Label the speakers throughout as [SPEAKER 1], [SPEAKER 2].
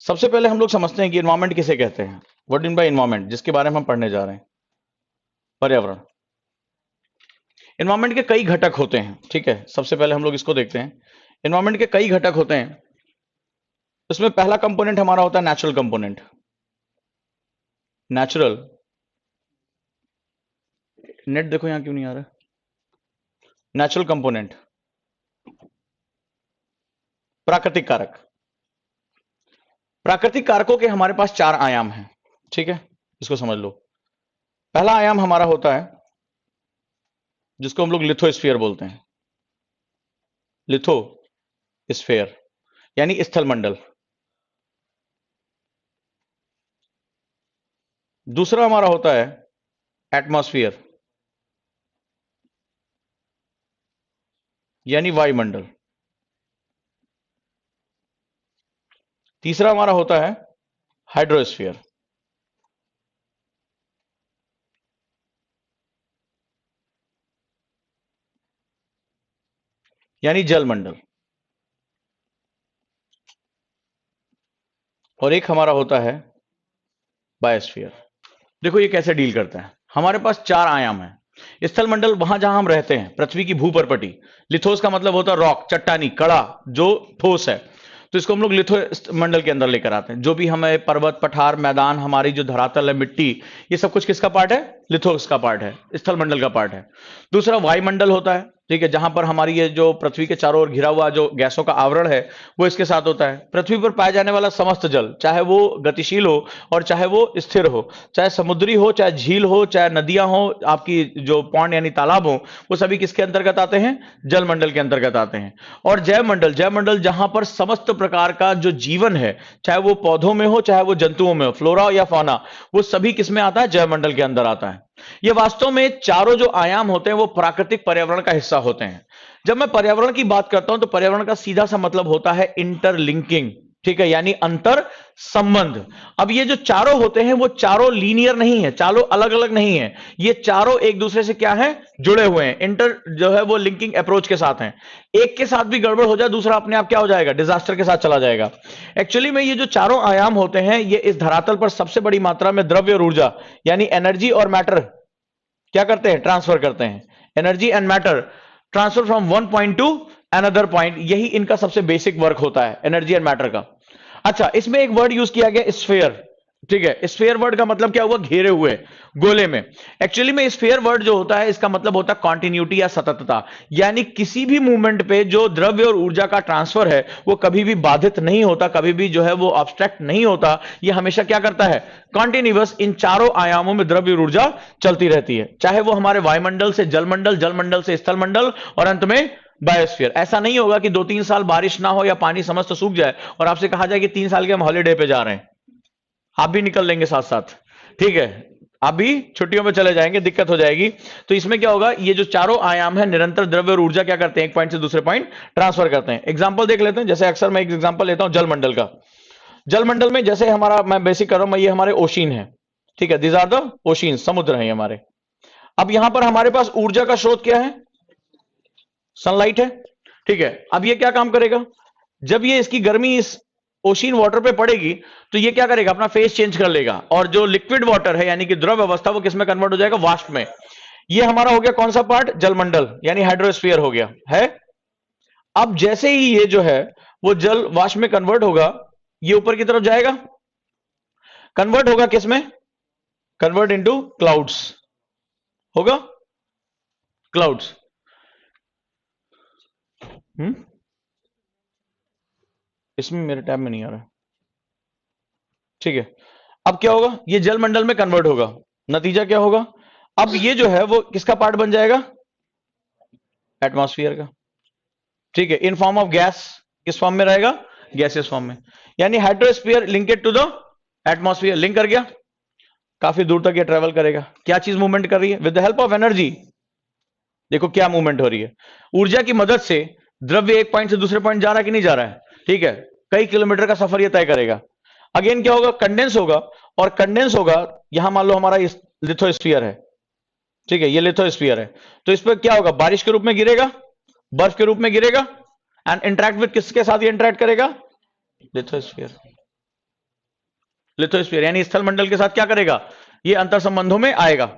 [SPEAKER 1] सबसे पहले हम लोग समझते हैं कि इन्वायरमेंट किसे कहते हैं। व्हाट इन बाय इन्वायरमेंट, जिसके बारे में हम पढ़ने जा रहे हैं, पर्यावरण। इन्वायरमेंट के कई घटक होते हैं, ठीक है। सबसे पहले हम लोग इसको देखते हैं। इन्वायरमेंट के कई घटक होते हैं। उसमें पहला कंपोनेंट हमारा होता है नेचुरल कंपोनेंट। नेचुरल, नेट देखो यहां क्यों नहीं आ रहा। नेचुरल कंपोनेंट, प्राकृतिक कारक। प्राकृतिक कारकों के हमारे पास चार आयाम हैं, ठीक है। इसको समझ लो। पहला आयाम हमारा होता है जिसको हम लोग लिथोस्फीयर बोलते हैं। लिथोस्फीयर यानी स्थल मंडल। दूसरा हमारा होता है एटमॉस्फेयर यानी वायुमंडल। तीसरा हमारा होता है हाइड्रोस्फीयर यानी जलमंडल। और एक हमारा होता है बायोस्फीयर। देखो ये कैसे डील करता है। हमारे पास चार आयाम है। स्थल मंडल वहां जहां हम रहते हैं, पृथ्वी की भूपर्पटी। लिथोस का मतलब होता है रॉक, चट्टानी, कड़ा, जो ठोस है। तो इसको हम लोग लिथो मंडल के अंदर लेकर आते हैं। जो भी हमें पर्वत, पठार, मैदान, हमारी जो धरातल है, मिट्टी, ये सब कुछ किसका पार्ट है? लिथोस का पार्ट है, स्थल मंडल का पार्ट है। दूसरा वायुमंडल होता है, ठीक है, जहां पर हमारी ये जो पृथ्वी के चारों ओर घिरा हुआ जो गैसों का आवरण है वो इसके साथ होता है। पृथ्वी पर पाया जाने वाला समस्त जल, चाहे वो गतिशील हो और चाहे वो स्थिर हो, चाहे समुद्री हो, चाहे झील हो, चाहे नदियां हो, आपकी जो पौंड यानी तालाब हो, वो सभी किसके अंतर्गत आते हैं? जलमंडल के अंतर्गत आते हैं। और जैवमंडल, जैवमंडल जहां पर समस्त प्रकार का जो जीवन है, चाहे वो पौधों में हो, चाहे वो जंतुओं में हो, फ्लोरा या फौना, वो सभी किसमें आता है? जैवमंडल के अंदर आता है। ये वास्तव में चारों जो आयाम होते हैं वो प्राकृतिक पर्यावरण का हिस्सा होते हैं। जब मैं पर्यावरण की बात करता हूं तो पर्यावरण का सीधा सा मतलब होता है इंटरलिंकिंग, ठीक है, यानी अंतर संबंध। अब ये जो चारों होते हैं वो चारों लीनियर नहीं है, चारों अलग अलग नहीं है, ये चारों एक दूसरे से क्या है? जुड़े हुए हैं। इंटर जो है वो लिंकिंग अप्रोच के साथ हैं। एक के साथ भी गड़बड़ हो जाए, दूसरा अपने आप क्या हो जाएगा? डिजास्टर के साथ चला जाएगा। एक्चुअली में ये जो चारों आयाम होते हैं ये इस धरातल पर सबसे बड़ी मात्रा में द्रव्य और ऊर्जा यानी एनर्जी और मैटर क्या करते हैं? ट्रांसफर करते हैं। Energy and matter transfer from one point two another point, यही इनका सबसे बेसिक वर्क होता है, एनर्जी एंड मैटर का। अच्छा, इसमें एक वर्ड यूज किया गया स्फीयर, ठीक है। स्फीयर वर्ड का मतलब क्या हुआ? घेरे हुए, गोले में। एक्चुअली में स्फीयर वर्ड जो होता है इसका मतलब होता है कॉन्टिन्यूटी या सततता, यानी किसी भी मूवमेंट पे जो द्रव्य और ऊर्जा का ट्रांसफर है वो कभी भी बाधित नहीं होता, कभी भी जो है वो ऑब्स्ट्रैक्ट नहीं होता। ये हमेशा क्या करता है? कॉन्टिन्यूअस इन चारों आयामों में द्रव्य और ऊर्जा चलती रहती है, चाहे वो हमारे वायुमंडल से जलमंडल, जलमंडल से स्थलमंडल और अंत में बायोस्फीयर। ऐसा नहीं होगा कि 2-3 साल बारिश ना हो या पानी समस्त सूख जाए और आपसे कहा जाए कि 3 साल के हम हॉलीडे पे जा रहे हैं। आप भी निकल लेंगे साथ साथ, ठीक है, आप भी छुट्टियों में चले जाएंगे, दिक्कत हो जाएगी। तो इसमें क्या होगा? ये जो चारों आयाम है निरंतर द्रव्य और ऊर्जा क्या करते हैं? एक पॉइंट से दूसरे पॉइंट ट्रांसफर करते हैं। एग्जांपल देख लेते हैं। जैसे अक्सर मैं एक एग्जांपल लेता हूं जलमंडल का। जलमंडल में जैसे हमारा, मैं बेसिक कर रहा हूं, मैं ये हमारे ओशिन है, ठीक है, दीज आर द ओशिन, समुद्र है हमारे। अब यहां पर हमारे पास ऊर्जा का स्रोत क्या है? सनलाइट है, ठीक है। अब ये क्या काम करेगा? जब ये इसकी गर्मी इस ओशियन वाटर पे पड़ेगी तो ये क्या करेगा? अपना फेस चेंज कर लेगा और जो लिक्विड वाटर है यानी कि द्रव अवस्था वो किसमें कन्वर्ट हो जाएगा? वाष्प में। ये हमारा हो गया कौन सा पार्ट? जलमंडल यानी हाइड्रोस्फीयर हो गया है। अब जैसे ही ये जो है वो जल वाष्प में कन्वर्ट होगा, ये ऊपर की तरफ जाएगा, कन्वर्ट होगा किसमें? कन्वर्ट इनटू क्लाउड्स होगा, क्लाउड्स। इसमें मेरे टैब में नहीं आ रहा, ठीक है। अब क्या होगा? ये जलमंडल में कन्वर्ट होगा, नतीजा क्या होगा? अब ये जो है वो किसका पार्ट बन जाएगा? एटमॉस्फेयर का, ठीक है, इन फॉर्म ऑफ गैस। किस फॉर्म में रहेगा? गैसियस फॉर्म में। यानी hydrosphere linked to the atmosphere, link कर गया, काफी दूर तक ये ट्रेवल करेगा। क्या चीज मूवमेंट कर रही है? With the help of energy. देखो क्या मूवमेंट हो रही है, ऊर्जा की मदद से द्रव्य एक पॉइंट से दूसरे पॉइंट जा रहा है कि नहीं जा रहा है? ठीक है, कई किलोमीटर का सफर ये तय करेगा। अगेन क्या होगा? कंडेंस होगा, और कंडेंस होगा, यहां मान लो हमारा लिथोस्फीयर है, ठीक है, ये लिथोस्फीयर है। तो इस पर क्या होगा? बारिश के रूप में गिरेगा, बर्फ के रूप में गिरेगा, एंड इंटरेक्ट विद किसके साथ? ये इंटरेक्ट करेगा? लिथोस्फीयर। लिथोस्फीयर, यानी स्थल मंडल के साथ क्या करेगा, ये अंतर संबंधों में आएगा।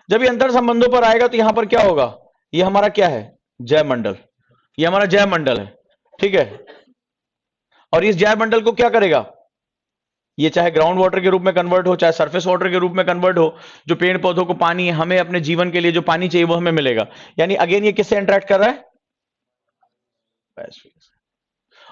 [SPEAKER 1] जब ये अंतर संबंधों पर आएगा तो यहां पर क्या होगा, ये हमारा क्या है, जैव मंडल, ये हमारा जैव मंडल है, ठीक है। और इस जैव मंडल को क्या करेगा, ये चाहे ग्राउंड वाटर के रूप में कन्वर्ट हो, चाहे सरफेस वाटर के रूप में कन्वर्ट हो, जो पेड़ पौधों को पानी, हमें अपने जीवन के लिए जो पानी चाहिए वो हमें मिलेगा। यानी अगेन ये किससे इंटरेक्ट कर रहा है, बायोस्फीयर से।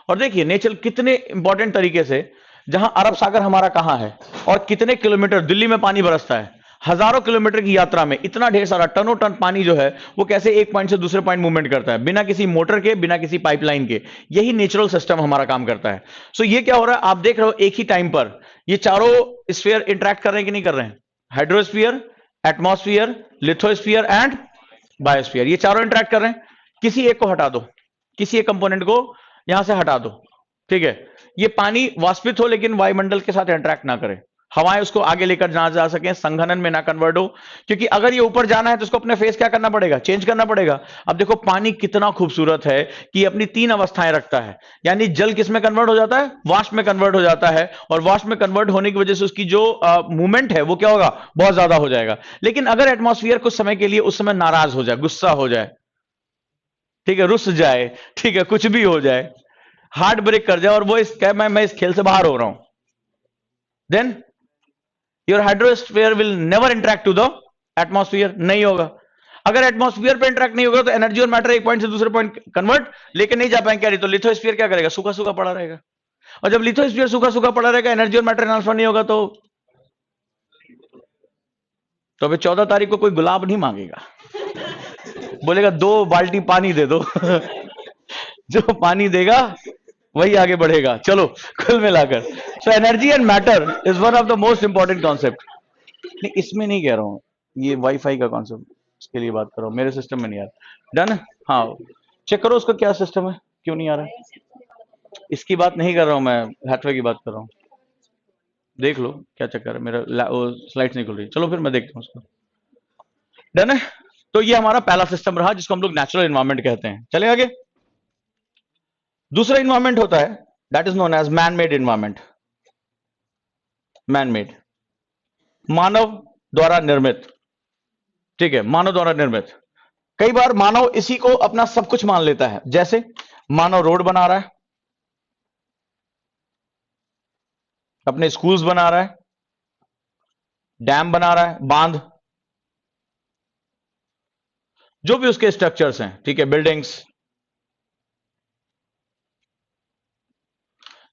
[SPEAKER 1] और देखिए नेचर कितने इंपॉर्टेंट तरीके से, जहां अरब सागर हमारा कहां है और कितने किलोमीटर दिल्ली में पानी बरसता है, हजारों किलोमीटर की यात्रा में इतना ढेर सारा टनों टन पानी जो है वो कैसे एक पॉइंट से दूसरे पॉइंट मूवमेंट करता है, बिना किसी मोटर के, बिना किसी पाइपलाइन के। यही नेचुरल सिस्टम हमारा काम करता है। सो ये क्या हो रहा है, आप देख रहे हो एक ही टाइम पर ये चारों स्फीयर इंटरैक्ट कर रहे हैं कि नहीं कर रहे हैं, hydrosphere, atmosphere, lithosphere and biosphere, ये चारों इंटरैक्ट कर रहे हैं। किसी एक को हटा दो, किसी एक कंपोनेंट को यहां से हटा दो, ठीक है। ये पानी वाष्पित हो लेकिन वायुमंडल के साथ इंटरैक्ट ना करे, हवाएं उसको आगे लेकर ना जा सके, संघनन में ना कन्वर्ट हो, क्योंकि अगर ये ऊपर जाना है तो उसको अपने फेस क्या करना पड़ेगा, चेंज करना पड़ेगा। अब देखो पानी कितना खूबसूरत है कि ये अपनी 3 अवस्थाएं रखता है, यानी जल किस में कन्वर्ट हो जाता है, वाष्प में कन्वर्ट हो जाता है, और वाष्प में कन्वर्ट होने की वजह से उसकी जो मूवमेंट है वो क्या होगा, बहुत ज्यादा हो जाएगा। लेकिन अगर एटमॉस्फेयर कुछ समय के लिए उस समय नाराज हो जाए, गुस्सा हो जाए, ठीक है, रुस जाए, ठीक है, कुछ भी हो जाए, हार्ट ब्रेक कर जाए और वो मैं इस खेल से बाहर हो रहा हूं, then your hydrosphere will never interact to the atmosphere, नहीं होगा। अगर एटमॉस्फेयर पे इंटरैक्ट नहीं होगा तो एनर्जी और मैटर एक पॉइंट से दूसरे पॉइंट कन्वर्ट लेके नहीं जा पाएंगे, तो लिथोस्फीयर क्या करेगा, सूखा सूखा पड़ा रहेगा। और जब लिथोस्फीयर सूखा सूखा पड़ा रहेगा, एनर्जी और मैटर ट्रांसफर नहीं होगा, तो अभी 14 तारीख को कोई गुलाब नहीं मांगेगा, बोलेगा 2 बाल्टी पानी दे दो जो पानी देगा वही आगे बढ़ेगा। चलो कुल मिलाकर so energy and matter is one of the most important concept. नहीं इसमें नहीं कह रहा हूं, ये वाईफाई का कॉन्सेप्ट, इसके लिए बात कर रहा हूं, मेरे सिस्टम में नहीं आ रहा। डन, हाँ चेक करो उसका क्या सिस्टम है, क्यों नहीं आ रहा है। इसकी बात नहीं कर रहा हूं मैं, हैथवे की बात कर रहा हूं, देख लो क्या चक्कर है, मेरा स्लाइड्स नहीं खुल रही। चलो फिर मैं देखता हूं उसको। डन है, तो ये हमारा पहला सिस्टम रहा जिसको हम लोग नेचुरल एनवायरनमेंट कहते हैं। चले आगे, दूसरा इन्वायरमेंट होता है that is known as man made environment. Man made, मानव द्वारा निर्मित, ठीक है, मानव द्वारा निर्मित। कई बार मानव इसी को अपना सब कुछ मान लेता है, जैसे मानव रोड बना रहा है, अपने स्कूल्स बना रहा है, डैम बना रहा है, बांध, जो भी उसके स्ट्रक्चर्स हैं, ठीक है, बिल्डिंग्स,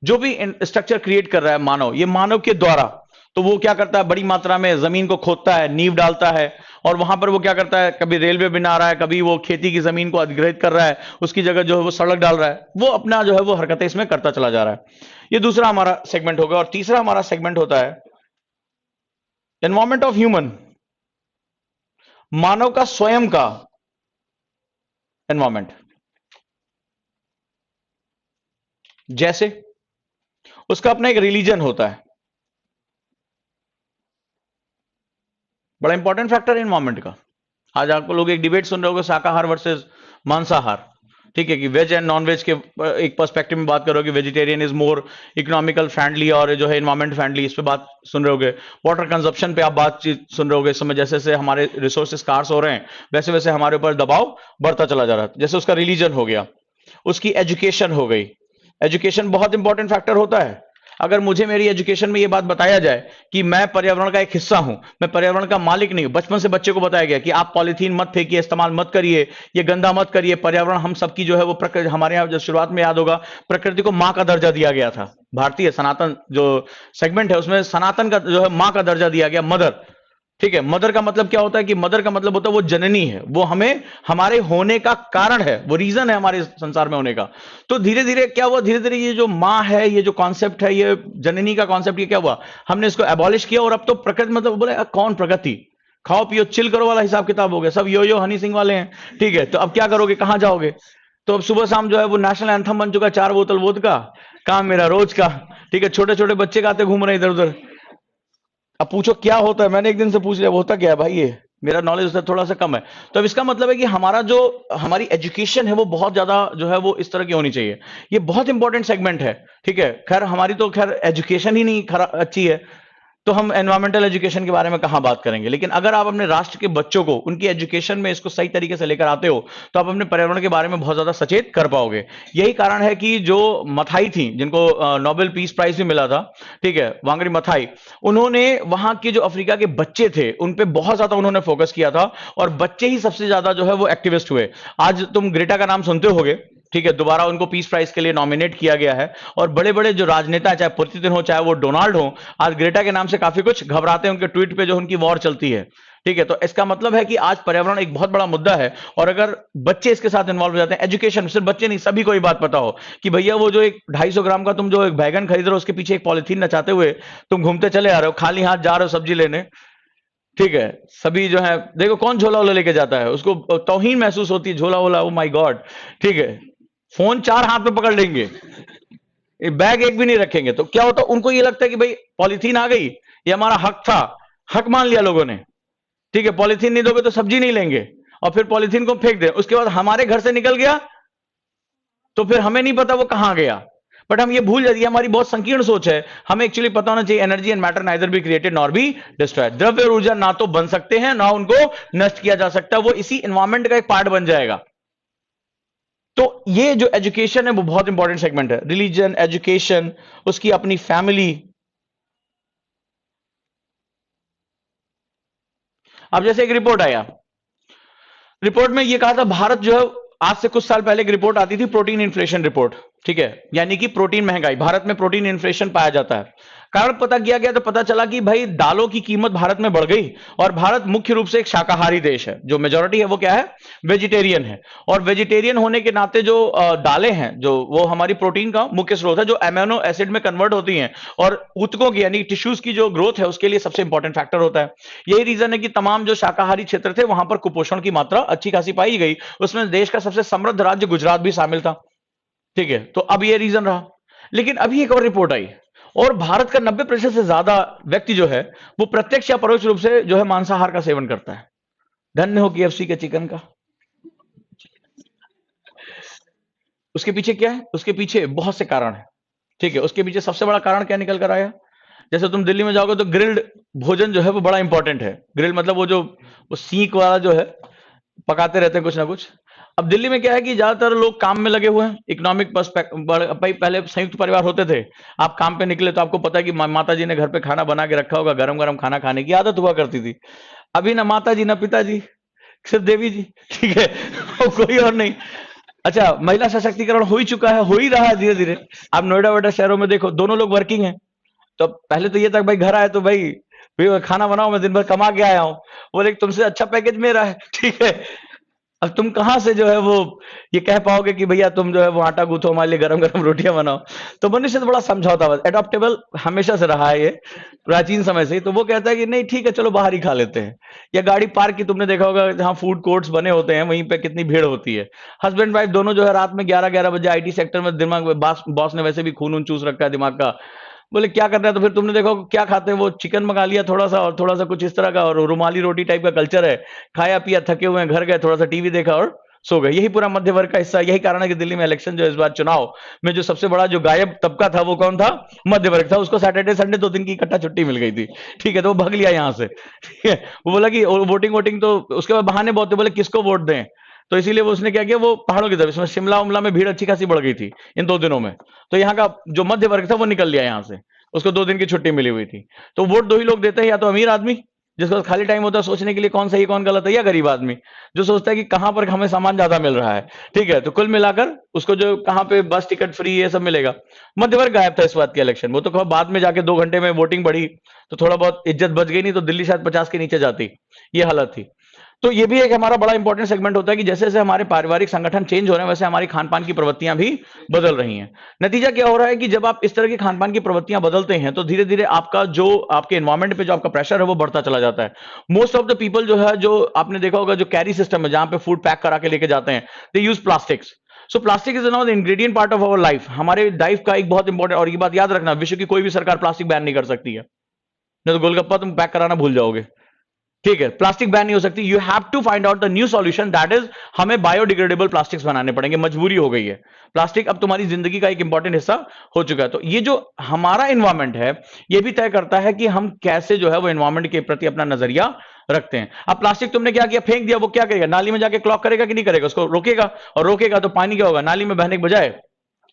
[SPEAKER 1] जो भी स्ट्रक्चर क्रिएट कर रहा है मानव, ये मानव के द्वारा। तो वो क्या करता है, बड़ी मात्रा में जमीन को खोदता है, नींव डालता है, और वहां पर वो क्या करता है, कभी रेलवे बना रहा है, कभी वो खेती की जमीन को अधिग्रहित कर रहा है, उसकी जगह जो है वो सड़क डाल रहा है, वो अपना जो है वो हरकतें इसमें करता चला जा रहा है। ये दूसरा हमारा सेगमेंट होगा। और तीसरा हमारा सेगमेंट होता है एनवायरमेंट ऑफ ह्यूमन, मानव का स्वयं का एनवायरमेंट। जैसे उसका अपना एक रिलीजन होता है, बड़ा इंपॉर्टेंट फैक्टर है एनवायरमेंट का। आज आपको लोग एक डिबेट सुन रहे होगे, शाकाहार वर्सेस मांसाहार, ठीक है, कि वेज एंड नॉन वेज के एक पर्सपेक्टिव में बात करोगे, vegetarian is more economical friendly और जो है एनवायरमेंट फ्रेंडली, इस पे बात सुन रहे होगे। वाटर कंजप्शन पे आप बातचीत सुन रहे होगे। इस समय जैसे जैसे हमारे रिसोर्सेज स्कार्स हो रहे हैं, वैसे वैसे हमारे ऊपर दबाव बढ़ता चला जा रहा है। जैसे उसका रिलीजन हो गया, उसकी एजुकेशन हो गई, एजुकेशन बहुत इंपॉर्टेंट फैक्टर होता है। अगर मुझे मेरी एजुकेशन में यह बात बताया जाए कि मैं पर्यावरण का एक हिस्सा हूं, मैं पर्यावरण का मालिक नहीं हूं, बचपन से बच्चे को बताया गया कि आप पॉलीथीन मत फेंकिए, इस्तेमाल मत करिए, ये गंदा मत करिए, पर्यावरण हम सबकी जो है वो प्रकृति, हमारे यहां जो शुरुआत में याद होगा, प्रकृति को मां का दर्जा दिया गया था। भारतीय सनातन जो सेगमेंट है उसमें सनातन का जो है मां का दर्जा दिया गया, मदर, ठीक है। मदर का मतलब क्या होता है कि मदर का मतलब होता है वो जननी है, वो हमें हमारे होने का कारण है, वो रीजन है हमारे संसार में होने का। तो धीरे धीरे क्या हुआ, धीरे धीरे ये जो माँ है, ये जो कॉन्सेप्ट है, ये जननी का कॉन्सेप्ट, ये क्या हुआ, हमने इसको एबॉलिश किया। और अब तो प्रकृति मतलब बोले कौन प्रगति, खाओ पियो चिल करो वाला हिसाब किताब हो गया, सब यो यो हनी सिंह वाले हैं, ठीक है। तो अब क्या करोगे, कहां जाओगे। तो अब सुबह शाम जो है वो नेशनल एंथम बन चुका, 4 बोतल वोदका, काम मेरा रोज का, ठीक है। छोटे छोटे बच्चे गाते घूम रहे इधर उधर। अब पूछो क्या होता है, मैंने एक दिन से पूछ लिया होता क्या है भाई, ये मेरा नॉलेज उससे थोड़ा सा कम है। तो अब इसका मतलब है कि हमारा जो हमारी एजुकेशन है वो बहुत ज्यादा जो है वो इस तरह की होनी चाहिए। ये बहुत इंपॉर्टेंट सेगमेंट है, ठीक है। खैर हमारी तो खैर एजुकेशन ही नहीं अच्छी है, तो हम एनवायरमेंटल एजुकेशन के बारे में कहां बात करेंगे। लेकिन अगर आप अपने राष्ट्र के बच्चों को उनकी एजुकेशन में इसको सही तरीके से लेकर आते हो तो आप अपने पर्यावरण के बारे में बहुत ज्यादा सचेत कर पाओगे। यही कारण है कि जो मथाई थी, जिनको नोबेल पीस प्राइज भी मिला था, ठीक है, वांगरी मथाई, उन्होंने वहां के जो अफ्रीका के बच्चे थे उन पे बहुत ज्यादा उन्होंने फोकस किया था, और बच्चे ही सबसे ज्यादा जो है वो एक्टिविस्ट हुए। आज तुम ग्रेटा का नाम सुनते होगे, ठीक है, दोबारा उनको पीस प्राइज के लिए नॉमिनेट किया गया है। और बड़े बड़े जो राजनेता, चाहे पुतिन हो चाहे वो डोनाल्ड हो, आज ग्रेटा के नाम से काफी कुछ घबराते हैं, उनके ट्वीट पे जो उनकी वॉर चलती है, ठीक है। तो इसका मतलब है कि आज पर्यावरण एक बहुत बड़ा मुद्दा है, और अगर बच्चे इसके साथ इन्वॉल्व हो जाते हैं, एजुकेशन, सिर्फ बच्चे नहीं सभी को ये बात पता हो कि भैया वो जो एक 250 ग्राम का तुम जो एक बैगन खरीद रहे हो उसके पीछे एक पॉलिथीन नचाते हुए तुम घूमते चले आ रहे हो, खाली हाथ जा रहे हो सब्जी लेने, ठीक है। सभी जो है, देखो कौन झोला वोला लेके जाता है, उसको तौहीन महसूस होती है, झोला वोला, ओ माय गॉड, ठीक है। फोन 4 हाथ में पकड़ लेंगे, बैग एक भी नहीं रखेंगे, तो क्या होता, उनको ये लगता है कि भाई पॉलिथीन आ गई, ये हमारा हक था, हक मान लिया लोगों ने, ठीक है। पॉलिथीन नहीं दोगे तो सब्जी नहीं लेंगे, और फिर पॉलिथीन को फेंक दें, उसके बाद हमारे घर से निकल गया तो फिर हमें नहीं पता वो कहां गया। बट हम ये भूल जाते हैं, हमारी बहुत संकीर्ण सोच है। हमें एक्चुअली पता होना चाहिए energy and matter neither be created nor be destroyed. द्रव्य और ऊर्जा ना तो बन सकते हैं ना उनको नष्ट किया जा सकता, वो इसी एनवायरमेंट का एक पार्ट बन जाएगा। तो ये जो एजुकेशन है वो बहुत इंपॉर्टेंट सेगमेंट है। रिलीजन, एजुकेशन, उसकी अपनी फैमिली। अब जैसे एक रिपोर्ट आया, रिपोर्ट में ये कहा था भारत जो है, आज से कुछ साल पहले एक रिपोर्ट आती थी, प्रोटीन इन्फ्लेशन रिपोर्ट, ठीक है, यानी कि प्रोटीन महंगाई, भारत में प्रोटीन इन्फ्लेशन पाया जाता है। कारण पता किया गया तो पता चला कि भाई दालों की कीमत भारत में बढ़ गई, और भारत मुख्य रूप से एक शाकाहारी देश है, जो मेजोरिटी है वो क्या है, वेजिटेरियन है। और वेजिटेरियन होने के नाते जो दालें हैं, जो वो हमारी प्रोटीन का मुख्य स्रोत है, जो एमिनो एसिड में कन्वर्ट होती हैं, और ऊतकों की यानी टिश्यूज की जो ग्रोथ है उसके लिए सबसे इंपॉर्टेंट फैक्टर होता है। यही रीजन है कि तमाम जो शाकाहारी क्षेत्र थे वहां पर कुपोषण की मात्रा अच्छी खासी पाई गई। उसमें देश का सबसे समृद्ध राज्य गुजरात भी शामिल था, ठीक है। तो अब ये रीजन रहा। लेकिन अभी एक और रिपोर्ट आई, और भारत का 90% से ज्यादा व्यक्ति जो है वो प्रत्यक्ष या परोक्ष रूप से जो है मांसाहार का सेवन करता है। धन्य हो केएफसी के चिकन का। उसके पीछे क्या है, उसके पीछे बहुत से कारण है, ठीक है। उसके पीछे सबसे बड़ा कारण क्या निकल कर आया, जैसे तुम दिल्ली में जाओगे तो ग्रिल्ड भोजन जो है वो बड़ा इंपॉर्टेंट है। ग्रिल मतलब वो जो वो सीख वाला जो है, पकाते रहते हैं कुछ ना कुछ। अब दिल्ली में क्या है कि ज्यादातर लोग काम में लगे हुए हैं, इकोनॉमिक पर्सपेक्टिव। पहले संयुक्त परिवार होते थे, आप काम पे निकले तो आपको पता है कि माता जी ने घर पे खाना बना के रखा होगा, गरम गरम खाना खाने की आदत हुआ करती थी। अभी ना माता जी ना पिताजी, सिर्फ देवी जी, ठीक है, और कोई और नहीं। अच्छा, महिला सशक्तिकरण हो ही चुका है, हो ही रहा है धीरे धीरे। आप नोएडा वेडा शहरों में देखो, दोनों लोग वर्किंग है। तो पहले तो ये तक भाई घर आए तो भाई खाना बनाओ, मैं दिन भर कमा के आया हूँ, बोले तुमसे अच्छा पैकेज मेरा है, ठीक है। अब तुम कहां से जो है वो ये कह पाओगे कि भैया तुम जो है वो आटा गूंथो, हमारे लिए गरम गरम रोटियां बनाओ। तो मनुष्य से बड़ा समझौता, बस एडॉप्टेबल हमेशा से रहा है ये, प्राचीन समय से ही। तो वो कहता है कि नहीं ठीक है चलो बाहर ही खा लेते हैं। या गाड़ी पार्क की तुमने देखा होगा, जहां फूड कोर्ट्स बने होते हैं वहीं पे कितनी भीड़ होती है। हस्बैंड वाइफ दोनों जो है रात में 11-11 बजे आईटी सेक्टर में, दिमाग में बॉस ने वैसे भी खून उन चूस रखा है दिमाग का, बोले क्या करना है, तो फिर तुमने देखो क्या खाते हैं, वो चिकन मंगा लिया थोड़ा सा, और थोड़ा सा कुछ इस तरह का, और रुमाली रोटी टाइप का कल्चर है। खाया पिया, थके हुए हैं, घर गए, थोड़ा सा टीवी देखा और सो गए। यही पूरा मध्य वर्ग का हिस्सा। यही कारण है कि दिल्ली में इलेक्शन जो इस बार चुनाव में जो सबसे बड़ा जो गायब तबका था वो कौन था, मध्य वर्ग था। उसको सैटरडे संडे 2 दिन की इकट्ठा छुट्टी मिल गई थी, ठीक है, तो वो भाग लिया यहाँ से, ठीक है। वो बोला कि वोटिंग वोटिंग, तो उसके बाद बहाने बहुत थे, बोले किसको वोट दें। तो इसीलिए वो उसने क्या किया, वो पहाड़ों की तरफ, इसमें शिमला उमला में भीड़ अच्छी खासी बढ़ गई थी इन 2 दिनों में। तो यहाँ का जो मध्य वर्ग था वो निकल लिया यहाँ से, उसको 2 दिन की छुट्टी मिली हुई थी। तो वोट दो ही लोग देते हैं, या तो अमीर आदमी जिसके पास खाली टाइम होता है सोचने के लिए कौन सही कौन गलत है, या गरीब आदमी जो सोचता है कि कहां पर हमें सामान ज्यादा मिल रहा है, ठीक है। तो कुल मिलाकर उसको जो कहां पे बस टिकट फ्री ये सब मिलेगा। मध्य वर्ग गायब था इस बात के इलेक्शन। वो तो कहा बाद में जाके 2 घंटे में वोटिंग बढ़ी तो थोड़ा बहुत इज्जत बच गई, नहीं तो दिल्ली शायद 50 के नीचे जाती, ये हालत थी। तो ये भी एक हमारा बड़ा इंपॉर्टेंट सेगमेंट होता है कि जैसे जैसे हमारे पारिवारिक संगठन चेंज हो रहे हैं वैसे हमारी खान पान की प्रवृत्तियां भी बदल रही हैं। नतीजा क्या हो रहा है कि जब आप इस तरह की खान पान की प्रवृत्तियां बदलते हैं तो धीरे धीरे आपका जो आपके एनवायरमेंट पे जो आपका प्रेशर है वो बढ़ता चला जाता है। मोस्ट ऑफ द पीपल जो है, जो आपने देखा होगा, जो कैरी सिस्टम है जहां पे फूड पैक करा के लेके जाते हैं, they use plastics. So plastic is now the ingredient part of our life, हमारे लाइफ का एक बहुत इंपॉर्टेंट। और ये बात याद रखना, विश्व की कोई भी सरकार प्लास्टिक बैन नहीं कर सकती है, नहीं तो गोलगप्पा तुम पैक कराना भूल जाओगे, ठीक है, प्लास्टिक बैन नहीं हो सकती। You have to find out the new solution, that is हमें बायोडिग्रेडेबल प्लास्टिक्स बनाने पड़ेंगे, मजबूरी हो गई है। प्लास्टिक अब तुम्हारी जिंदगी का एक इंपॉर्टेंट हिस्सा हो चुका है। तो ये जो हमारा एनवायरमेंट है, ये भी तय करता है कि हम कैसे जो है वो एनवायरमेंट के प्रति अपना नजरिया रखते हैं। अब प्लास्टिक तुमने क्या किया, फेंक दिया, वो क्या करेगा, नाली में जाके क्लॉग करेगा कि नहीं करेगा, उसको रोकेगा, और रोकेगा तो पानी क्या होगा, नाली में बहने के बजाय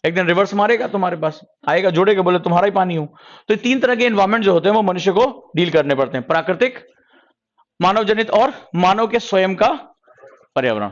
[SPEAKER 1] एक दिन रिवर्स मारेगा, तुम्हारे पास आएगा, जोड़ेगा, बोले तुम्हारा ही पानी हूं। तो तीन तरह के एनवायरमेंट जो होते हैं वो मनुष्य को डील करने पड़ते हैं, प्राकृतिक, मानव जनित और मानव के स्वयं का पर्यावरण।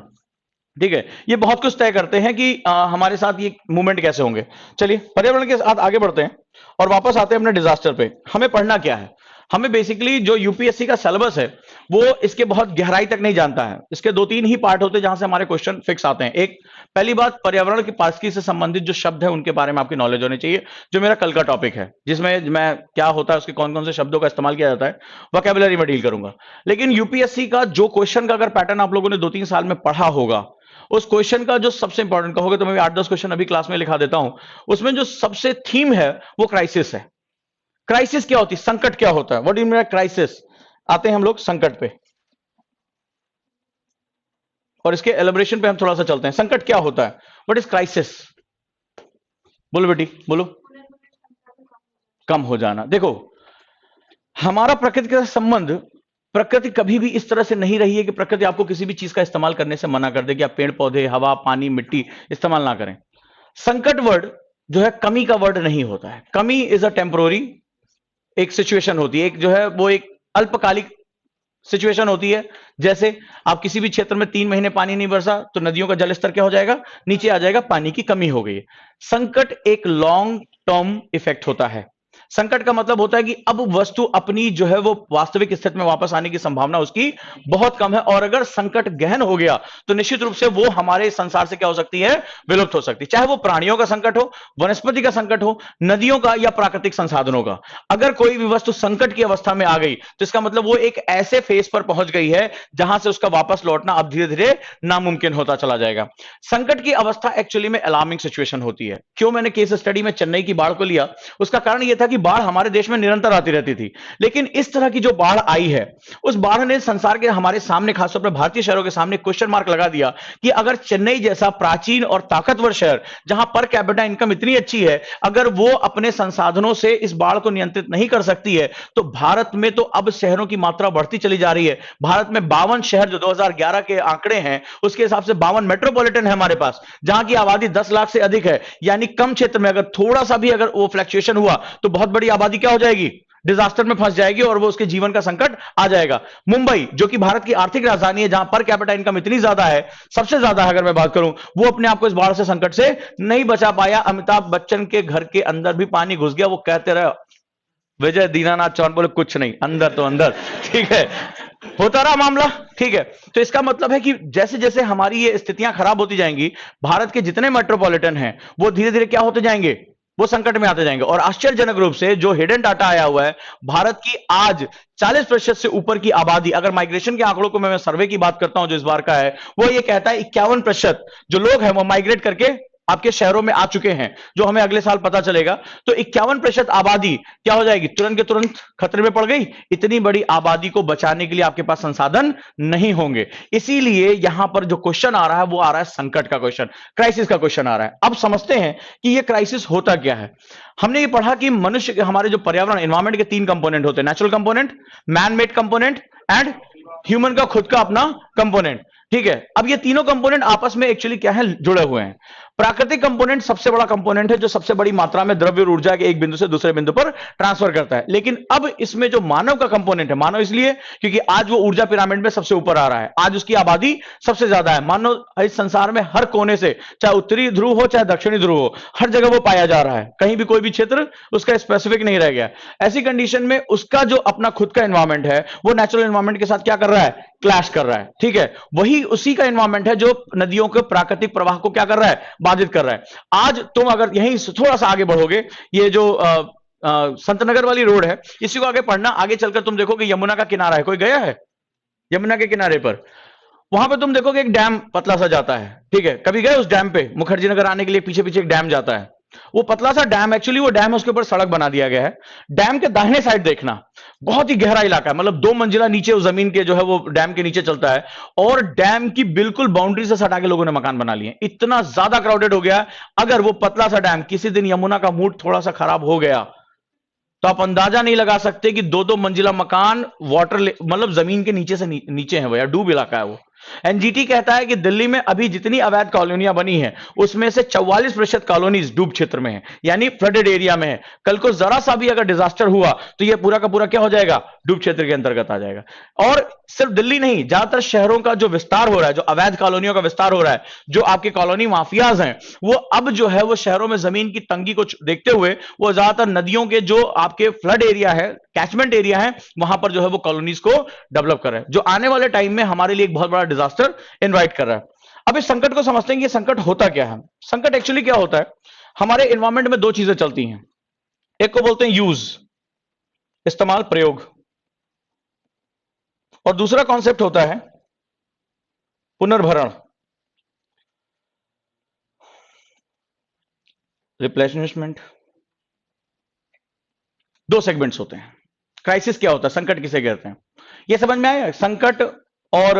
[SPEAKER 1] ठीक है, ये बहुत कुछ तय करते हैं कि हमारे साथ ये मूवमेंट कैसे होंगे। चलिए पर्यावरण के साथ आगे बढ़ते हैं और वापस आते हैं अपने डिजास्टर पे। हमें पढ़ना क्या है, हमें बेसिकली जो यूपीएससी का सिलेबस है वो इसके बहुत गहराई तक नहीं जानता है। इसके दो तीन ही पार्ट होते हैं जहां से हमारे क्वेश्चन फिक्स आते हैं। एक, पहली बात, पर्यावरण की पारिस्थितिकी से संबंधित जो शब्द है उनके बारे में आपकी नॉलेज होनी चाहिए, जो मेरा कल का टॉपिक है, जिसमें मैं क्या होता है, उसके कौन कौन से शब्दों का इस्तेमाल किया जाता है, वोकैबुलरी में डील करूंगा। लेकिन यूपीएससी का जो क्वेश्चन का अगर पैटर्न आप लोगों ने 2-3 साल में पढ़ा होगा, उस क्वेश्चन का जो सबसे इंपॉर्टेंट कहोगे तो मैं 8-10 क्वेश्चन अभी क्लास में लिखा देता हूं, उसमें जो सबसे थीम है वो क्राइसिस है। क्राइसिस क्या होती है, संकट क्या होता है, what do you mean crisis. आते हैं हम लोग संकट पे और इसके एलिब्रेशन पे हम थोड़ा सा चलते हैं। संकट क्या होता है, व्हाट इज क्राइसिस, बोलो बेटी बोलो। कम हो जाना। देखो, हमारा प्रकृति का संबंध, प्रकृति कभी भी इस तरह से नहीं रही है कि प्रकृति आपको किसी भी चीज का इस्तेमाल करने से मना कर दे कि आप पेड़ पौधे, हवा, पानी, मिट्टी इस्तेमाल ना करें। संकट वर्ड जो है कमी का वर्ड नहीं होता है। कमी इज अ टेम्पोररी एक सिचुएशन होती है, एक जो है वो एक अल्पकालिक सिचुएशन होती है। जैसे आप किसी भी क्षेत्र में 3 महीने पानी नहीं बरसा तो नदियों का जलस्तर क्या हो जाएगा, नीचे आ जाएगा, पानी की कमी हो गई है। संकट एक लॉन्ग टर्म इफेक्ट होता है। संकट का मतलब होता है कि अब वस्तु अपनी जो है वो वास्तविक स्थिति में वापस आने की संभावना उसकी बहुत कम है, और अगर संकट गहन हो गया तो निश्चित रूप से वो हमारे संसार से क्या हो सकती है, विलुप्त हो सकती है। चाहे वो प्राणियों का संकट हो, वनस्पति का संकट हो, नदियों का या प्राकृतिक संसाधनों का। अगर कोई भी वस्तु संकट की अवस्था में आ गई तो इसका मतलब वो एक ऐसे फेज पर पहुंच गई है जहां से उसका वापस लौटना अब धीरे धीरे नामुमकिन होता चला जाएगा। संकट की अवस्था एक्चुअली में अलार्मिंग सिचुएशन होती है। क्यों मैंने केस स्टडी में चेन्नई की बाढ़ को लिया, उसका कारण यह था कि बाढ़ हमारे देश में निरंतर आती रहती थी, लेकिन इस तरह की जो बाढ़ आई है उस बाढ़ ने संसार के हमारे सामने, खासतौर पर भारतीय शहरों के सामने क्वेश्चन मार्क लगा दिया कि अगर चेन्नई जैसा प्राचीन और ताकतवर शहर जहां पर कैपिटा इनकम इतनी अच्छी है, अगर वो अपने संसाधनों से इस बाढ़ को नियंत्रित नहीं कर सकती है तो भारत में तो अब शहरों की मात्रा बढ़ती चली जा रही है। भारत में 52 शहर जो 2011 के आंकड़े हैं उसके हिसाब से 52 मेट्रोपॉलिटन है हमारे पास, जहां की आबादी 10 लाख से अधिक है। यानी कम क्षेत्र में अगर थोड़ा सा भी अगर वो फ्लक्चुएशन हुआ तो बहुत बड़ी आबादी क्या हो जाएगी, डिजास्टर में फंस जाएगी और वो उसके जीवन का संकट आ जाएगा। मुंबई जो कि भारत की आर्थिक राजधानी है, जहां पर कैपिटा इनकम इतनी ज्यादा है, सबसे ज्यादा है अगर मैं बात करूं, वो अपने आप को इस बाढ़ से संकट से नहीं बचा पाया। अमिताभ बच्चन के घर के अंदर भी पानी घुस गया, वो कहते रहे, विजय दीनानाथ चौहान बोले कुछ नहीं, अंदर तो अंदर। ठीक है, होता रहा मामला। ठीक है, तो इसका मतलब है कि जैसे जैसे हमारी ये स्थितियां खराब होती जाएंगी, भारत के जितने मेट्रोपॉलिटन हैं वो धीरे धीरे क्या होते जाएंगे, वो संकट में आते जाएंगे। और आश्चर्यजनक रूप से जो हिडन डाटा आया हुआ है, भारत की आज 40% से ऊपर की आबादी, अगर माइग्रेशन के आंकड़ों को मैं सर्वे की बात करता हूं जो इस बार का है, वो ये कहता है 51% जो लोग हैं वो माइग्रेट करके आपके शहरों में आ चुके हैं, जो हमें अगले साल पता चलेगा। तो 51% आबादी क्या हो जाएगी, तुरंत के तुरंत खतरे में पड़ गई। इतनी बड़ी आबादी को बचाने के लिए आपके पास संसाधन नहीं होंगे। इसीलिए यहां पर जो क्वेश्चन आ रहा है वो आ रहा है संकट का क्वेश्चन, क्राइसिस का क्वेश्चन आ रहा है। अब समझते हैं कि ये क्राइसिस होता क्या है। हमने ये पढ़ा कि मनुष्य के, हमारे जो पर्यावरण एनवायरमेंट के 3 कंपोनेंट होते हैं, natural component, man made component and human का खुद का अपना कंपोनेंट। ठीक है, अब ये तीनों कंपोनेंट आपस में एक्चुअली क्या है, जुड़े हुए हैं। प्राकृतिक कंपोनेंट सबसे बड़ा कंपोनेंट है जो सबसे बड़ी मात्रा में द्रव्य और ऊर्जा के एक बिंदु से दूसरे बिंदु पर ट्रांसफर करता है। लेकिन अब इसमें जो मानव का कंपोनेंट है, मानव इसलिए क्योंकि आज वो ऊर्जा पिरामिड में सबसे ऊपर आ रहा है, आज उसकी आबादी सबसे ज्यादा है। मानव इस संसार में हर कोने से, चाहे उत्तरी ध्रुव हो चाहे दक्षिणी ध्रुव हो, हर जगह वो पाया जा रहा है, कहीं भी कोई भी क्षेत्र उसका स्पेसिफिक नहीं रह गया। ऐसी कंडीशन में उसका जो अपना खुद का एनवायरमेंट है वो नेचुरल एनवायरमेंट के साथ क्या कर रहा है, क्लैश कर रहा है। ठीक है, वही उसी का एनवायरमेंट है जो नदियों के प्राकृतिक प्रवाह को क्या कर रहा है, बाधित कर रहा है। आज तुम अगर यहीं थोड़ा सा आगे बढ़ोगे, ये जो संतनगर वाली रोड है, इसी को आगे पढ़ना, आगे चलकर तुम देखोगे यमुना का किनारा है। कोई गया है यमुना के किनारे पर? वहां पे तुम देखोगे एक डैम पतला सा जाता है। ठीक है, कभी गए उस डैम पे? मुखर्जी नगर आने के लिए पीछे पीछे एक डैम जाता है। वो पतला सा डैम, एक्चुअली वो डैम है, उसके ऊपर सड़क बना दिया गया है। डैम के दाहिने साइड देखना, बहुत ही गहरा इलाका है, मतलब 2 मंजिला नीचे उस जमीन के जो है वो डैम के नीचे चलता है, और डैम की बिल्कुल बाउंड्री से सटा के लोगों ने मकान बना लिए। इतना ज्यादा क्राउडेड हो गया। अगर वो पतला सा डैम किसी दिन यमुना का मूड थोड़ा सा खराब हो गया तो आप अंदाजा नहीं लगा सकते कि 2-2 मंजिला मकान वाटर मतलब जमीन के नीचे से नीचे है, भैया डूब इलाका है वो। एनजीटी कहता है कि दिल्ली में अभी जितनी अवैध कॉलोनियां बनी हैं उसमें से 44% कॉलोनीज डूब क्षेत्र में है, यानी फ्लडेड एरिया में है। कल को जरा सा भी अगर डिजास्टर हुआ तो यह पूरा का पूरा क्या हो जाएगा, डूब क्षेत्र के अंतर्गत आ जाएगा। और सिर्फ दिल्ली नहीं, ज्यादातर शहरों का जो विस्तार हो रहा है, जो अवैध कॉलोनियों का विस्तार हो रहा है, जो आपके कॉलोनी माफियाज हैं, वो अब जो है वो शहरों में जमीन की तंगी को देखते हुए वो ज्यादातर नदियों के जो आपके फ्लड एरिया है, कैचमेंट एरिया है, वहां पर जो है वो कॉलोनीज को डेवलप कर रहे हैं, जो आने वाले टाइम में हमारे लिए एक बहुत बड़ा डिजास्टर इनवाइट कर रहा है। अब इस संकट को समझते हैं कि संकट होता क्या है। संकट एक्चुअली क्या होता है, हमारे एनवायरमेंट में 2 चीजें चलती हैं। एक को बोलते हैं यूज, इस्तेमाल, प्रयोग, और दूसरा कॉन्सेप्ट होता है पुनर्भरण, रिप्लेनिशमेंट। 2 सेगमेंट्स होते हैं। क्राइसिस क्या होता है, संकट किसे कहते हैं, यह समझ में आया। संकट और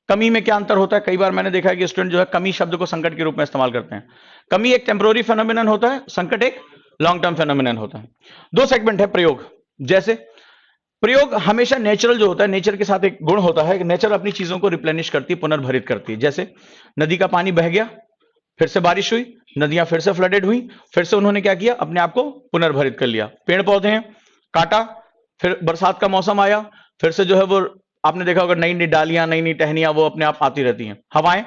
[SPEAKER 1] कमी में क्या अंतर होता है। कई बार मैंने देखा है कि स्टूडेंट जो है कमी शब्द को संकट के रूप में इस्तेमाल करते हैं। कमी एक टेम्पोररी फेनोमेनन होता है, संकट एक लॉन्ग टर्म फेनोमेनन होता है। 2 सेगमेंट है प्रयोग। जैसे प्रयोग हमेशा नेचुरल जो होता है, नेचर के साथ एक गुण होता है कि नेचर अपनी चीजों को रिप्लेनिश करती है, पुनर्भरित करती है। जैसे नदी का पानी बह गया, फिर से बारिश हुई, नदियां फिर से फ्लडेड हुई, फिर से उन्होंने क्या किया, अपने आप को पुनर्भरित कर लिया। पेड़ पौधे हैं, काटा, फिर बरसात का मौसम आया, फिर से जो है वो आपने देखा होगा नई नई डालियां, नई नई टहनियां वो अपने आप आती रहती हैं। हवाएं,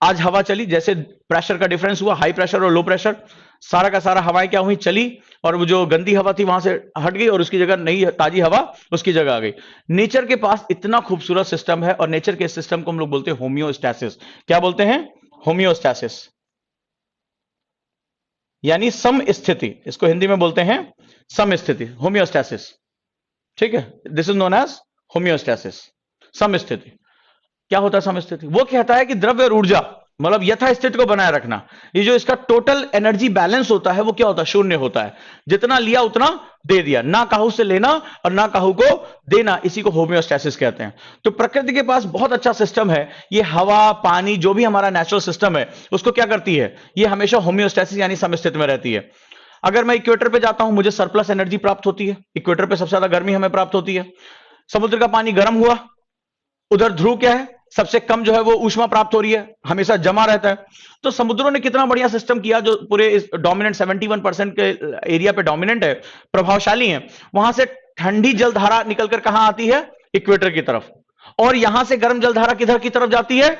[SPEAKER 1] आज हवा चली, जैसे प्रेशर का डिफरेंस हुआ, हाई प्रेशर और लो प्रेशर, सारा का सारा हवाएं क्या हुई, चली, और वो जो गंदी हवा थी वहां से हट गई और उसकी जगह नई ताजी हवा उसकी जगह आ गई। नेचर के पास इतना खूबसूरत सिस्टम है, और नेचर के सिस्टम को हम लोग बोलते हैं होम्योस्टैसिस। क्या बोलते हैं, होम्योस्टैसिस, यानी सम स्थिति। इसको हिंदी में बोलते हैं सम स्थिति, होम्योस्टैसिस। ठीक है, this is known as homeostasis, सम स्थिति। क्या होता है सम स्थिति, वो कहता है कि द्रव्य और ऊर्जा मतलब यथास्थिति को बनाए रखना। ये जो इसका टोटल एनर्जी बैलेंस होता है वो क्या होता है, शून्य होता है। जितना लिया उतना दे दिया, ना काहू से लेना और ना काहू को देना, इसी को होम्योस्टैसिस कहते हैं। तो प्रकृति के पास बहुत अच्छा सिस्टम है। ये हवा, पानी, जो भी हमारा नेचुरल सिस्टम है उसको क्या करती है, ये हमेशा होम्योस्टैसिस यानी समस्थिति में रहती है। अगर मैं इक्वेटर पे जाता हूं मुझे सरप्लस एनर्जी प्राप्त होती है। इक्वेटर पे सबसे ज्यादा गर्मी हमें प्राप्त होती है। समुद्र का पानी गर्म हुआ, उधर ध्रुव क्या है, सबसे कम जो है वो ऊष्मा प्राप्त हो रही है, हमेशा जमा रहता है। तो समुद्रों ने कितना बढ़िया सिस्टम किया, जो पूरे इस डोमिनेंट 71% के एरिया पे डोमिनेंट है, प्रभावशाली है। वहां से ठंडी जलधारा निकलकर कहां आती है, इक्वेटर की तरफ, और यहां से गर्म जलधारा किधर की तरफ जाती है,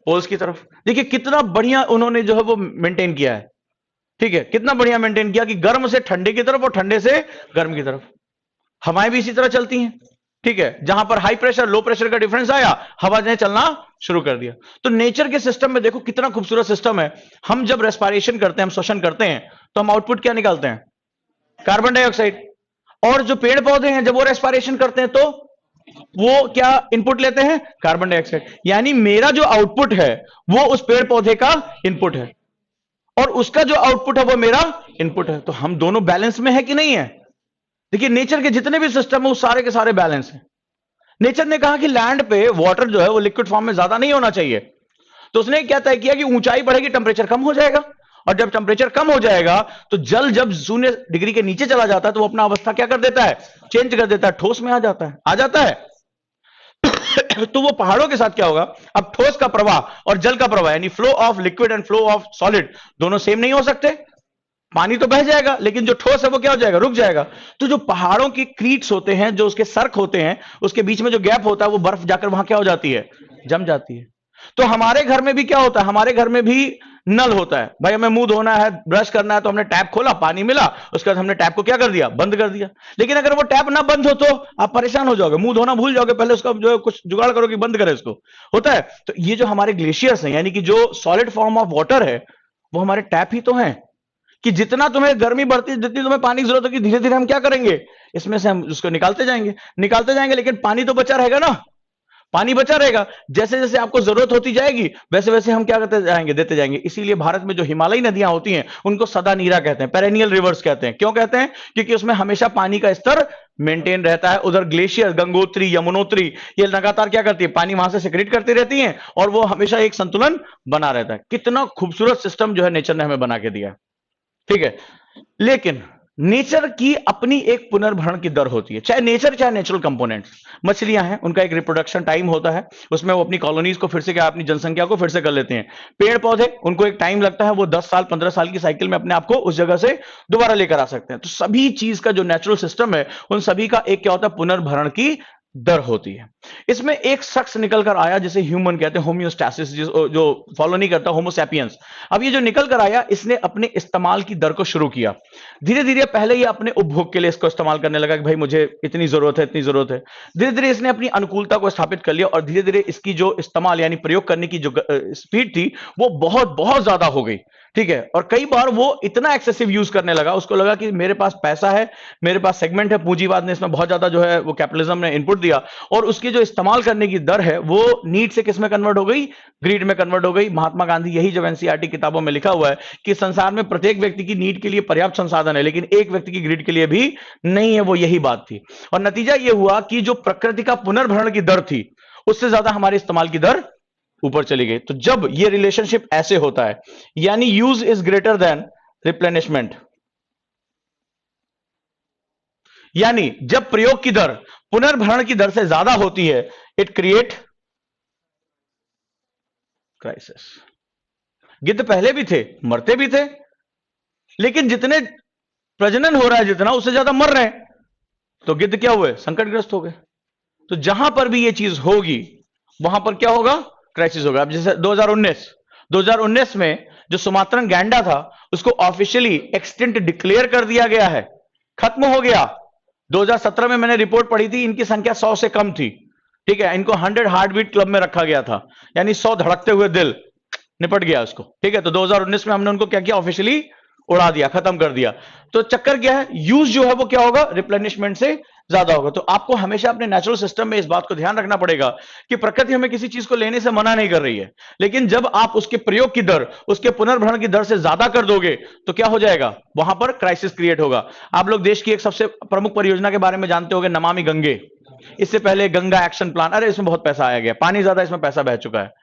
[SPEAKER 1] पोल्स की तरफ। देखिए कितना बढ़िया उन्होंने जो है वो मेंटेन किया है। ठीक है, कितना बढ़िया मेंटेन किया कि गर्म से ठंडे की तरफ और ठंडे से गर्म की तरफ। हवाएं भी इसी तरह चलती हैं। ठीक है, जहां पर हाई प्रेशर लो प्रेशर का डिफरेंस आया, हवा ने चलना शुरू कर दिया। तो नेचर के सिस्टम में देखो कितना खूबसूरत सिस्टम है। हम जब रेस्पिरेशन करते हैं, हम श्वसन करते हैं, तो हम आउटपुट क्या निकालते हैं, कार्बन डाइऑक्साइड। और जो पेड़ पौधे हैं जब वो रेस्पिरेशन करते हैं तो वो क्या इनपुट लेते हैं, कार्बन डाइऑक्साइड। यानी मेरा जो आउटपुट है वो उस पेड़ पौधे का इनपुट है, और उसका जो आउटपुट है वो मेरा इनपुट है। तो हम दोनों बैलेंस में है कि नहीं है। देखिए नेचर के जितने भी सिस्टम है वो सारे के सारे बैलेंस हैं। नेचर ने कहा कि लैंड पे वाटर जो है वो लिक्विड फॉर्म में ज्यादा नहीं होना चाहिए, तो उसने क्या तय किया कि ऊंचाई बढ़ेगी टेंपरेचर कम हो जाएगा, और जब टेंपरेचर कम हो जाएगा तो जल जब 0 डिग्री के नीचे चला जाता है तो वो अपना अवस्था क्या कर देता है, चेंज कर देता है, ठोस में आ जाता है। तो वो पहाड़ों के साथ क्या होगा, अब ठोस का प्रवाह और जल का प्रवाह यानी flow of liquid and flow of solid दोनों सेम नहीं हो सकते। पानी तो बह जाएगा लेकिन जो ठोस है वो क्या हो जाएगा, रुक जाएगा। तो जो पहाड़ों की क्रीट्स होते हैं, जो उसके सर्क होते हैं, उसके बीच में जो गैप होता है वो बर्फ जाकर वहां क्या हो जाती है, जम जाती है। तो हमारे घर में भी क्या होता है, हमारे घर में भी नल होता है। भाई हमें मुंह धोना है, ब्रश करना है, तो हमने टैप खोला, पानी मिला, उसके बाद हमने टैप को क्या कर दिया, बंद कर दिया। लेकिन अगर वो टैप ना बंद हो तो आप परेशान हो जाओगे, मुंह धोना भूल जाओगे, पहले उसका जो है कुछ जुगाड़ करो कि बंद करे इसको, होता है। तो ये जो हमारे ग्लेशियर्स हैं, यानी कि जो सॉलिड फॉर्म ऑफ वाटर है, वो हमारे टैप ही तो हैं। कि जितना तुम्हें गर्मी बढ़ती, जितनी तुम्हें पानी की जरूरत होगी, धीरे धीरे हम क्या करेंगे, इसमें से हम उसको निकालते जाएंगे, लेकिन पानी तो बचा रहेगा ना। पानी बचा रहेगा। जैसे जैसे आपको जरूरत होती जाएगी वैसे वैसे हम क्या करते जाएंगे, देते जाएंगे। इसीलिए भारत में जो हिमालयी नदियां होती हैं उनको सदा नीरा कहते हैं, पेरेनियल रिवर्स कहते हैं। क्यों कहते हैं? क्योंकि उसमें हमेशा पानी का स्तर मेंटेन रहता है। उधर ग्लेशियर गंगोत्री यमुनोत्री ये लगातार क्या करती है, पानी वहां से सिक्रेट करती रहती हैं और वो हमेशा एक संतुलन बना रहता है। कितना खूबसूरत सिस्टम जो है नेचर ने हमें बना के दिया, ठीक है। लेकिन नेचर की अपनी एक पुनर्भरण की दर होती है, चाहे नेचर चाहे नेचुरल कंपोनेंट्स। मछलियां हैं, उनका एक रिप्रोडक्शन टाइम होता है, उसमें वो अपनी कॉलोनीज को फिर से क्या, अपनी जनसंख्या को फिर से कर लेते हैं। पेड़ पौधे, उनको एक टाइम लगता है, वो 10 साल 15 साल की साइकिल में अपने आप को उस जगह से दोबारा लेकर आ सकते हैं। तो सभी चीज का जो नेचुरल सिस्टम है उन सभी का एक क्या होता है, पुनर्भरण की दर होती है। इसमें एक शख्स निकल कर आया जिसे ह्यूमन कहते हैं, होम्योस्टैसिस, जो फॉलो नहीं करता, होमोसैपियंस। अब ये जो निकल कर आया इसने अपने इस्तेमाल की दर को शुरू किया। धीरे धीरे पहले ये अपने उपभोग के लिए इसको इस्तेमाल करने लगा कि भाई मुझे इतनी जरूरत है, इतनी जरूरत है। धीरे धीरे इसने अपनी अनुकूलता को स्थापित कर लिया और धीरे धीरे इसकी जो इस्तेमाल यानी प्रयोग करने की जो स्पीड थी वो बहुत बहुत ज्यादा हो गई, ठीक है। और कई बार वो इतना एक्सेसिव यूज करने लगा, उसको लगा कि मेरे पास पैसा है, मेरे पास सेगमेंट है, पूंजीवाद ने इसमें बहुत ज्यादा जो है वो कैपिटलिज्म ने इनपुट दिया और उसकी जो इस्तेमाल करने की दर है वो नीड से किस में कन्वर्ट हो गई, ग्रीड में कन्वर्ट हो गई। महात्मा गांधी, यही जब एनसीईआरटी किताबों में लिखा हुआ है कि संसार में प्रत्येक व्यक्ति की नीड के लिए पर्याप्त संसाधन है लेकिन एक व्यक्ति की ग्रीड के लिए भी नहीं है, वो यही बात थी। और नतीजा ये हुआ कि जो प्रकृति का पुनर्भरण की दर थी उससे ज्यादा हमारे इस्तेमाल की दर ऊपर चली गई। तो जब ये रिलेशनशिप ऐसे होता है यानी use is greater than replenishment, यानी जब प्रयोग की दर पुनर्भरण की दर से ज्यादा होती है, इट क्रिएट क्राइसिस। गिद्ध पहले भी थे, मरते भी थे, लेकिन जितने प्रजनन हो रहा है जितना, उससे ज्यादा मर रहे हैं, तो गिद्ध क्या हुए, संकटग्रस्त हो गए। तो जहां पर भी ये चीज होगी वहां पर क्या होगा, क्राइसिस होगा। अब जैसे 2019 में जो सुमात्रन गैंडा था उसको ऑफिशियली एक्सटिंक्ट डिक्लेयर कर दिया गया है, खत्म हो गया। 2017 में मैंने रिपोर्ट पढ़ी थी, इनकी संख्या 100 से कम थी, ठीक है। इनको 100 हार्टबीट क्लब में रखा गया था, यानी 100 धड़कते हुए दिल, निपट गया उसको, ठीक है। तो 2019 में हमने उनको क्या किया, ऑफिशियली उड़ा दिया, खत्म कर दिया। तो चक्कर क्या है, यूज जो है वो क्या होगा, रिप्लेनिशमेंट से ज्यादा होगा। तो आपको हमेशा अपने नेचुरल सिस्टम में इस बात को ध्यान रखना पड़ेगा कि प्रकृति हमें किसी चीज को लेने से मना नहीं कर रही है, लेकिन जब आप उसके प्रयोग की दर, उसके पुनर्भरण की दर से ज्यादा कर दोगे तो क्या हो जाएगा, वहां पर क्राइसिस क्रिएट होगा। आप लोग देश की एक सबसे प्रमुख परियोजना के बारे में जानते होंगे, नमामि गंगे। इससे पहले गंगा एक्शन प्लान, अरे इसमें बहुत पैसा आया गया, पानी ज्यादा इसमें पैसा बह चुका है।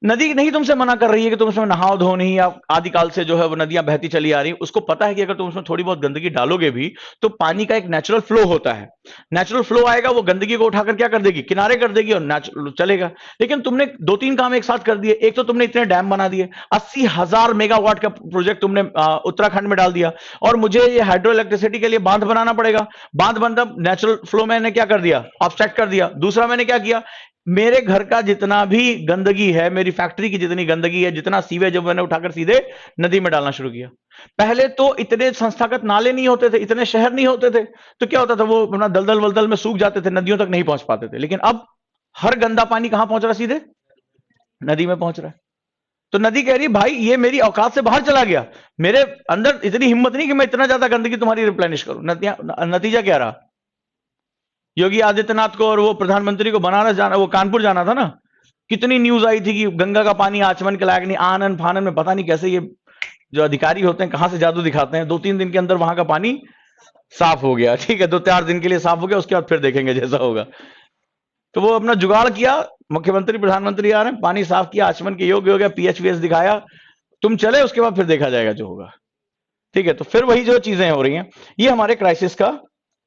[SPEAKER 1] नदी नहीं तुमसे मना कर रही है कि तुम उसमें नहाओ धो नहीं, या आदिकाल से जो है वो नदियां बहती चली आ रही, उसको पता है कि अगर तुम उसमें थोड़ी बहुत गंदगी डालोगे भी तो पानी का एक नेचुरल फ्लो होता है, नेचुरल फ्लो आएगा, वो गंदगी को उठाकर क्या कर देगी, किनारे कर देगी और नेचुरल चलेगा। लेकिन तुमने 2-3 काम एक साथ कर दिए। एक तो तुमने इतने डैम बना दिए, 80,000 मेगावाट का प्रोजेक्ट तुमने उत्तराखंड में डाल दिया, और मुझे ये हाइड्रो इलेक्ट्रिसिटी के लिए बांध बनाना पड़ेगा। बांध बनता नेचुरल फ्लो मैंने क्या कर दिया, ऑब्स्ट्रक्ट कर दिया। दूसरा मैंने क्या किया, मेरे घर का जितना भी गंदगी है, मेरी फैक्ट्री की जितनी गंदगी है, जितना सीवेज, जब मैंने उठाकर सीधे नदी में डालना शुरू किया। पहले तो इतने संस्थागत नाले नहीं होते थे, इतने शहर नहीं होते थे, तो क्या होता था, वो अपना दलदल वलदल में सूख जाते थे, नदियों तक नहीं पहुंच पाते थे। लेकिन अब हर गंदा पानी कहां पहुंच रहा है, सीधे नदी में पहुंच रहा है। तो नदी कह रही है भाई ये मेरी औकात से बाहर चला गया, मेरे अंदर इतनी हिम्मत नहीं कि मैं इतना ज्यादा गंदगी तुम्हारी रिप्लेनिश करूं। नतीजा क्या रहा, योगी आदित्यनाथ को और वो प्रधानमंत्री को बनारस जाना, वो कानपुर जाना था ना, कितनी न्यूज आई थी कि गंगा का पानी आचमन के लायक नहीं। आनन फानन में पता नहीं कैसे ये जो अधिकारी होते हैं कहां से जादू दिखाते हैं, 2-3 दिन के अंदर वहां का पानी साफ हो गया, ठीक है, 2-4 दिन के लिए साफ हो गया, उसके बाद फिर देखेंगे जैसा होगा। तो वो अपना जुगाड़ किया, मुख्यमंत्री प्रधानमंत्री आ रहे हैं, पानी साफ किया, आचमन के योग्य हो गया, पीएचवीएस दिखाया, तुम चले, उसके बाद फिर देखा जाएगा जो होगा, ठीक है। तो फिर वही जो चीजें हो रही हैं, ये हमारे क्राइसिस का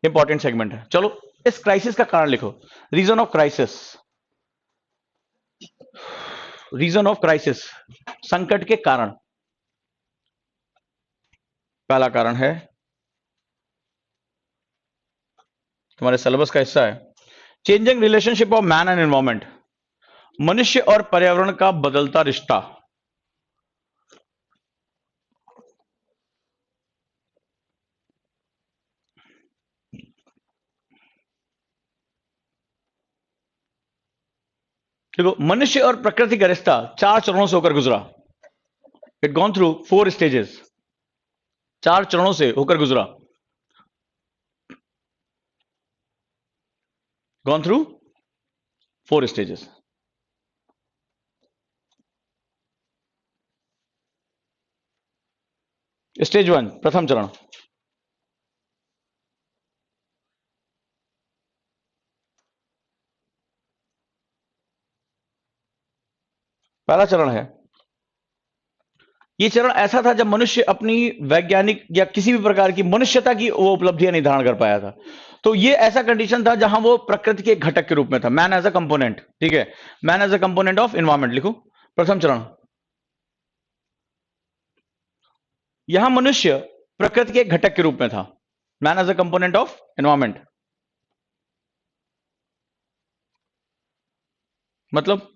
[SPEAKER 1] इंपॉर्टेंट सेगमेंट है। चलो इस क्राइसिस का कारण लिखो, reason of crisis. Reason of crisis, संकट के कारण। पहला कारण है, तुम्हारे सिलेबस का हिस्सा है, changing relationship of man and environment, मनुष्य और पर्यावरण का बदलता रिश्ता। देखो, मनुष्य और प्रकृति का रिश्ता 4 चरणों से होकर गुजरा। इट गॉन थ्रू 4 स्टेजेस, 4 चरणों से होकर गुजरा। Gone through 4 stages. स्टेज 1 प्रथम चरण। पहला चरण है, ये चरण ऐसा था जब मनुष्य अपनी वैज्ञानिक या किसी भी प्रकार की मनुष्यता की वो उपलब्धियां नहीं धारण कर पाया था। तो ये ऐसा कंडीशन था जहां वो प्रकृति के एक घटक के रूप में था, मैन एज अ कंपोनेंट। ठीक है, man as a component of environment लिखो, प्रथम चरण। यहां मनुष्य प्रकृति के एक घटक के रूप में था, man as a component of environment. मतलब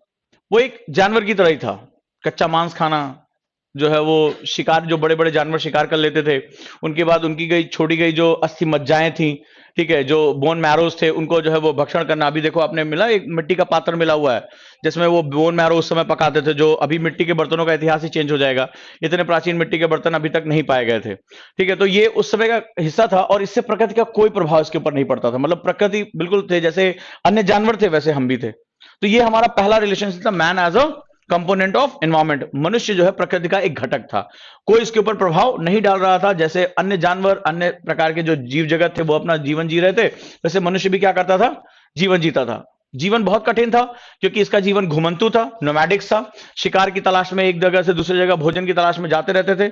[SPEAKER 1] वो एक जानवर की तरह ही था, कच्चा मांस खाना, जो है वो शिकार, जो बड़े बड़े जानवर शिकार कर लेते थे, उनके बाद उनकी गई छोड़ी गई जो अस्थि मज्जाएं थी, ठीक है, जो बोन मैरोज थे, उनको जो है वो भक्षण करना। अभी देखो आपने मिला एक मिट्टी का पात्र मिला हुआ है जिसमें वो बोन मैरो उस समय पकाते थे, जो अभी मिट्टी के बर्तनों का इतिहास ही चेंज हो जाएगा, इतने प्राचीन मिट्टी के बर्तन अभी तक नहीं पाए गए थे। ठीक है, तो ये उस समय का हिस्सा था और इससे प्रकृति का कोई प्रभाव इसके ऊपर नहीं पड़ता था। मतलब प्रकृति बिल्कुल थे जैसे अन्य जानवर थे वैसे हम भी थे। तो ये हमारा पहला रिलेशनशिप था, man as a component of environment. मनुष्य जो है प्रकृति का एक घटक था, कोई इसके ऊपर प्रभाव नहीं डाल रहा था। जैसे अन्य जानवर, अन्य प्रकार के जो जीव जगत थे वो अपना जीवन जी रहे थे, वैसे मनुष्य भी क्या करता था, जीवन जीता था। जीवन बहुत कठिन था क्योंकि इसका जीवन घुमंतु था, नोमैडिक्स था, शिकार की तलाश में एक जगह से दूसरी जगह भोजन की तलाश में जाते रहते थे।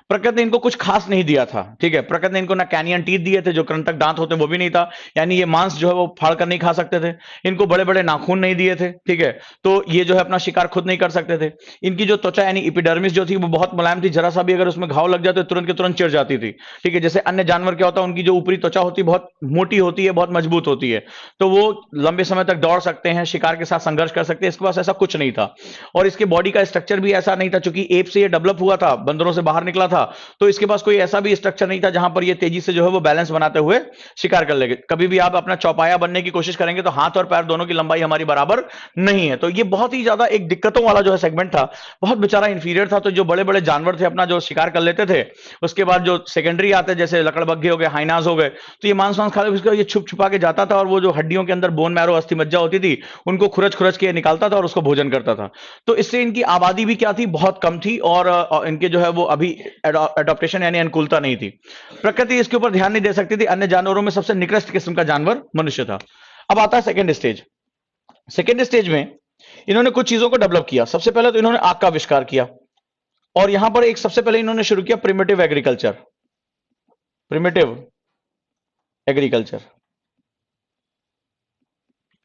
[SPEAKER 1] प्रकृति ने इनको कुछ खास नहीं दिया था। ठीक है, प्रकृति ने इनको ना कैनियन टीथ दिए थे, जो कृंतक दांत होते वो भी नहीं था, यानी ये मांस जो है वो फाड़ कर नहीं खा सकते थे। इनको बड़े बड़े नाखून नहीं दिए थे, ठीक है, तो ये जो है अपना शिकार खुद नहीं कर सकते थे। इनकी जो त्वचा यानी एपिडर्मिस जो थी वो बहुत मुलायम थी, जरा सा भी अगर उसमें घाव लग जाए तो तुरंत के तुरंत चिढ़ जाती थी। ठीक है, जैसे अन्य जानवर क्या होता है, उनकी जो ऊपरी त्वचा होती है बहुत मोटी होती है, बहुत मजबूत होती है, तो वो लंबे समय तक दौड़ सकते हैं, शिकार के साथ संघर्ष कर सकते हैं। इसके पास ऐसा कुछ नहीं था और इसके बॉडी का स्ट्रक्चर भी ऐसा नहीं था, चूंकि एप से ये डेवलप हुआ था, बंदरों से बाहर निकला था, तो इसके पास कोई ऐसा भी स्ट्रक्चर नहीं था जहां पर ये तेजी से जो है वो बैलेंस बनाते हुए शिकार कर लेंगे। कभी भी आप अपना चौपाया बनने की कोशिश करेंगे तो हाथ और पैर दोनों की लंबाई हमारी बराबर नहीं है। तो ये बहुत ही ज्यादा एक दिक्कतों वाला जो है सेगमेंट था, बहुत बेचारा इंफीरियर था। तो जो बड़े बड़े जानवर थे अपना जो शिकार कर लेते थे, उसके बाद जो सेकेंडरी आते जैसे लकड़बग्घे हो गए, हाइनास हो गए, तो ये मांस वांस खा ले, ये छुप छुपा के जाता था और वो जो हड्डियों के अंदर बोन मैरो अस्थि मज्जा होती थी उनको खुरच खुरच के निकालता था और उसको भोजन करता था। तो इससे इनकी आबादी भी क्या थी, बहुत कम थी और इनके जो है वो अभी एडॉप्टेशन यानी अनुकूलता नहीं थी। प्रकृति इसके ऊपर ध्यान नहीं दे सकती थी। अन्य जानवरों में सबसे निकृष्ट किस्म का जानवर मनुष्य था। अब आता है सेकेंड स्टेज। सेकेंड स्टेज में इन्होंने कुछ चीजों को डेवलप किया। सबसे पहले तो इन्होंने आग का आविष्कार किया और यहां पर एक सबसे पहले इन्होंने शुरू किया प्रिमिटिव एग्रीकल्चर। प्रिमिटिव एग्रीकल्चर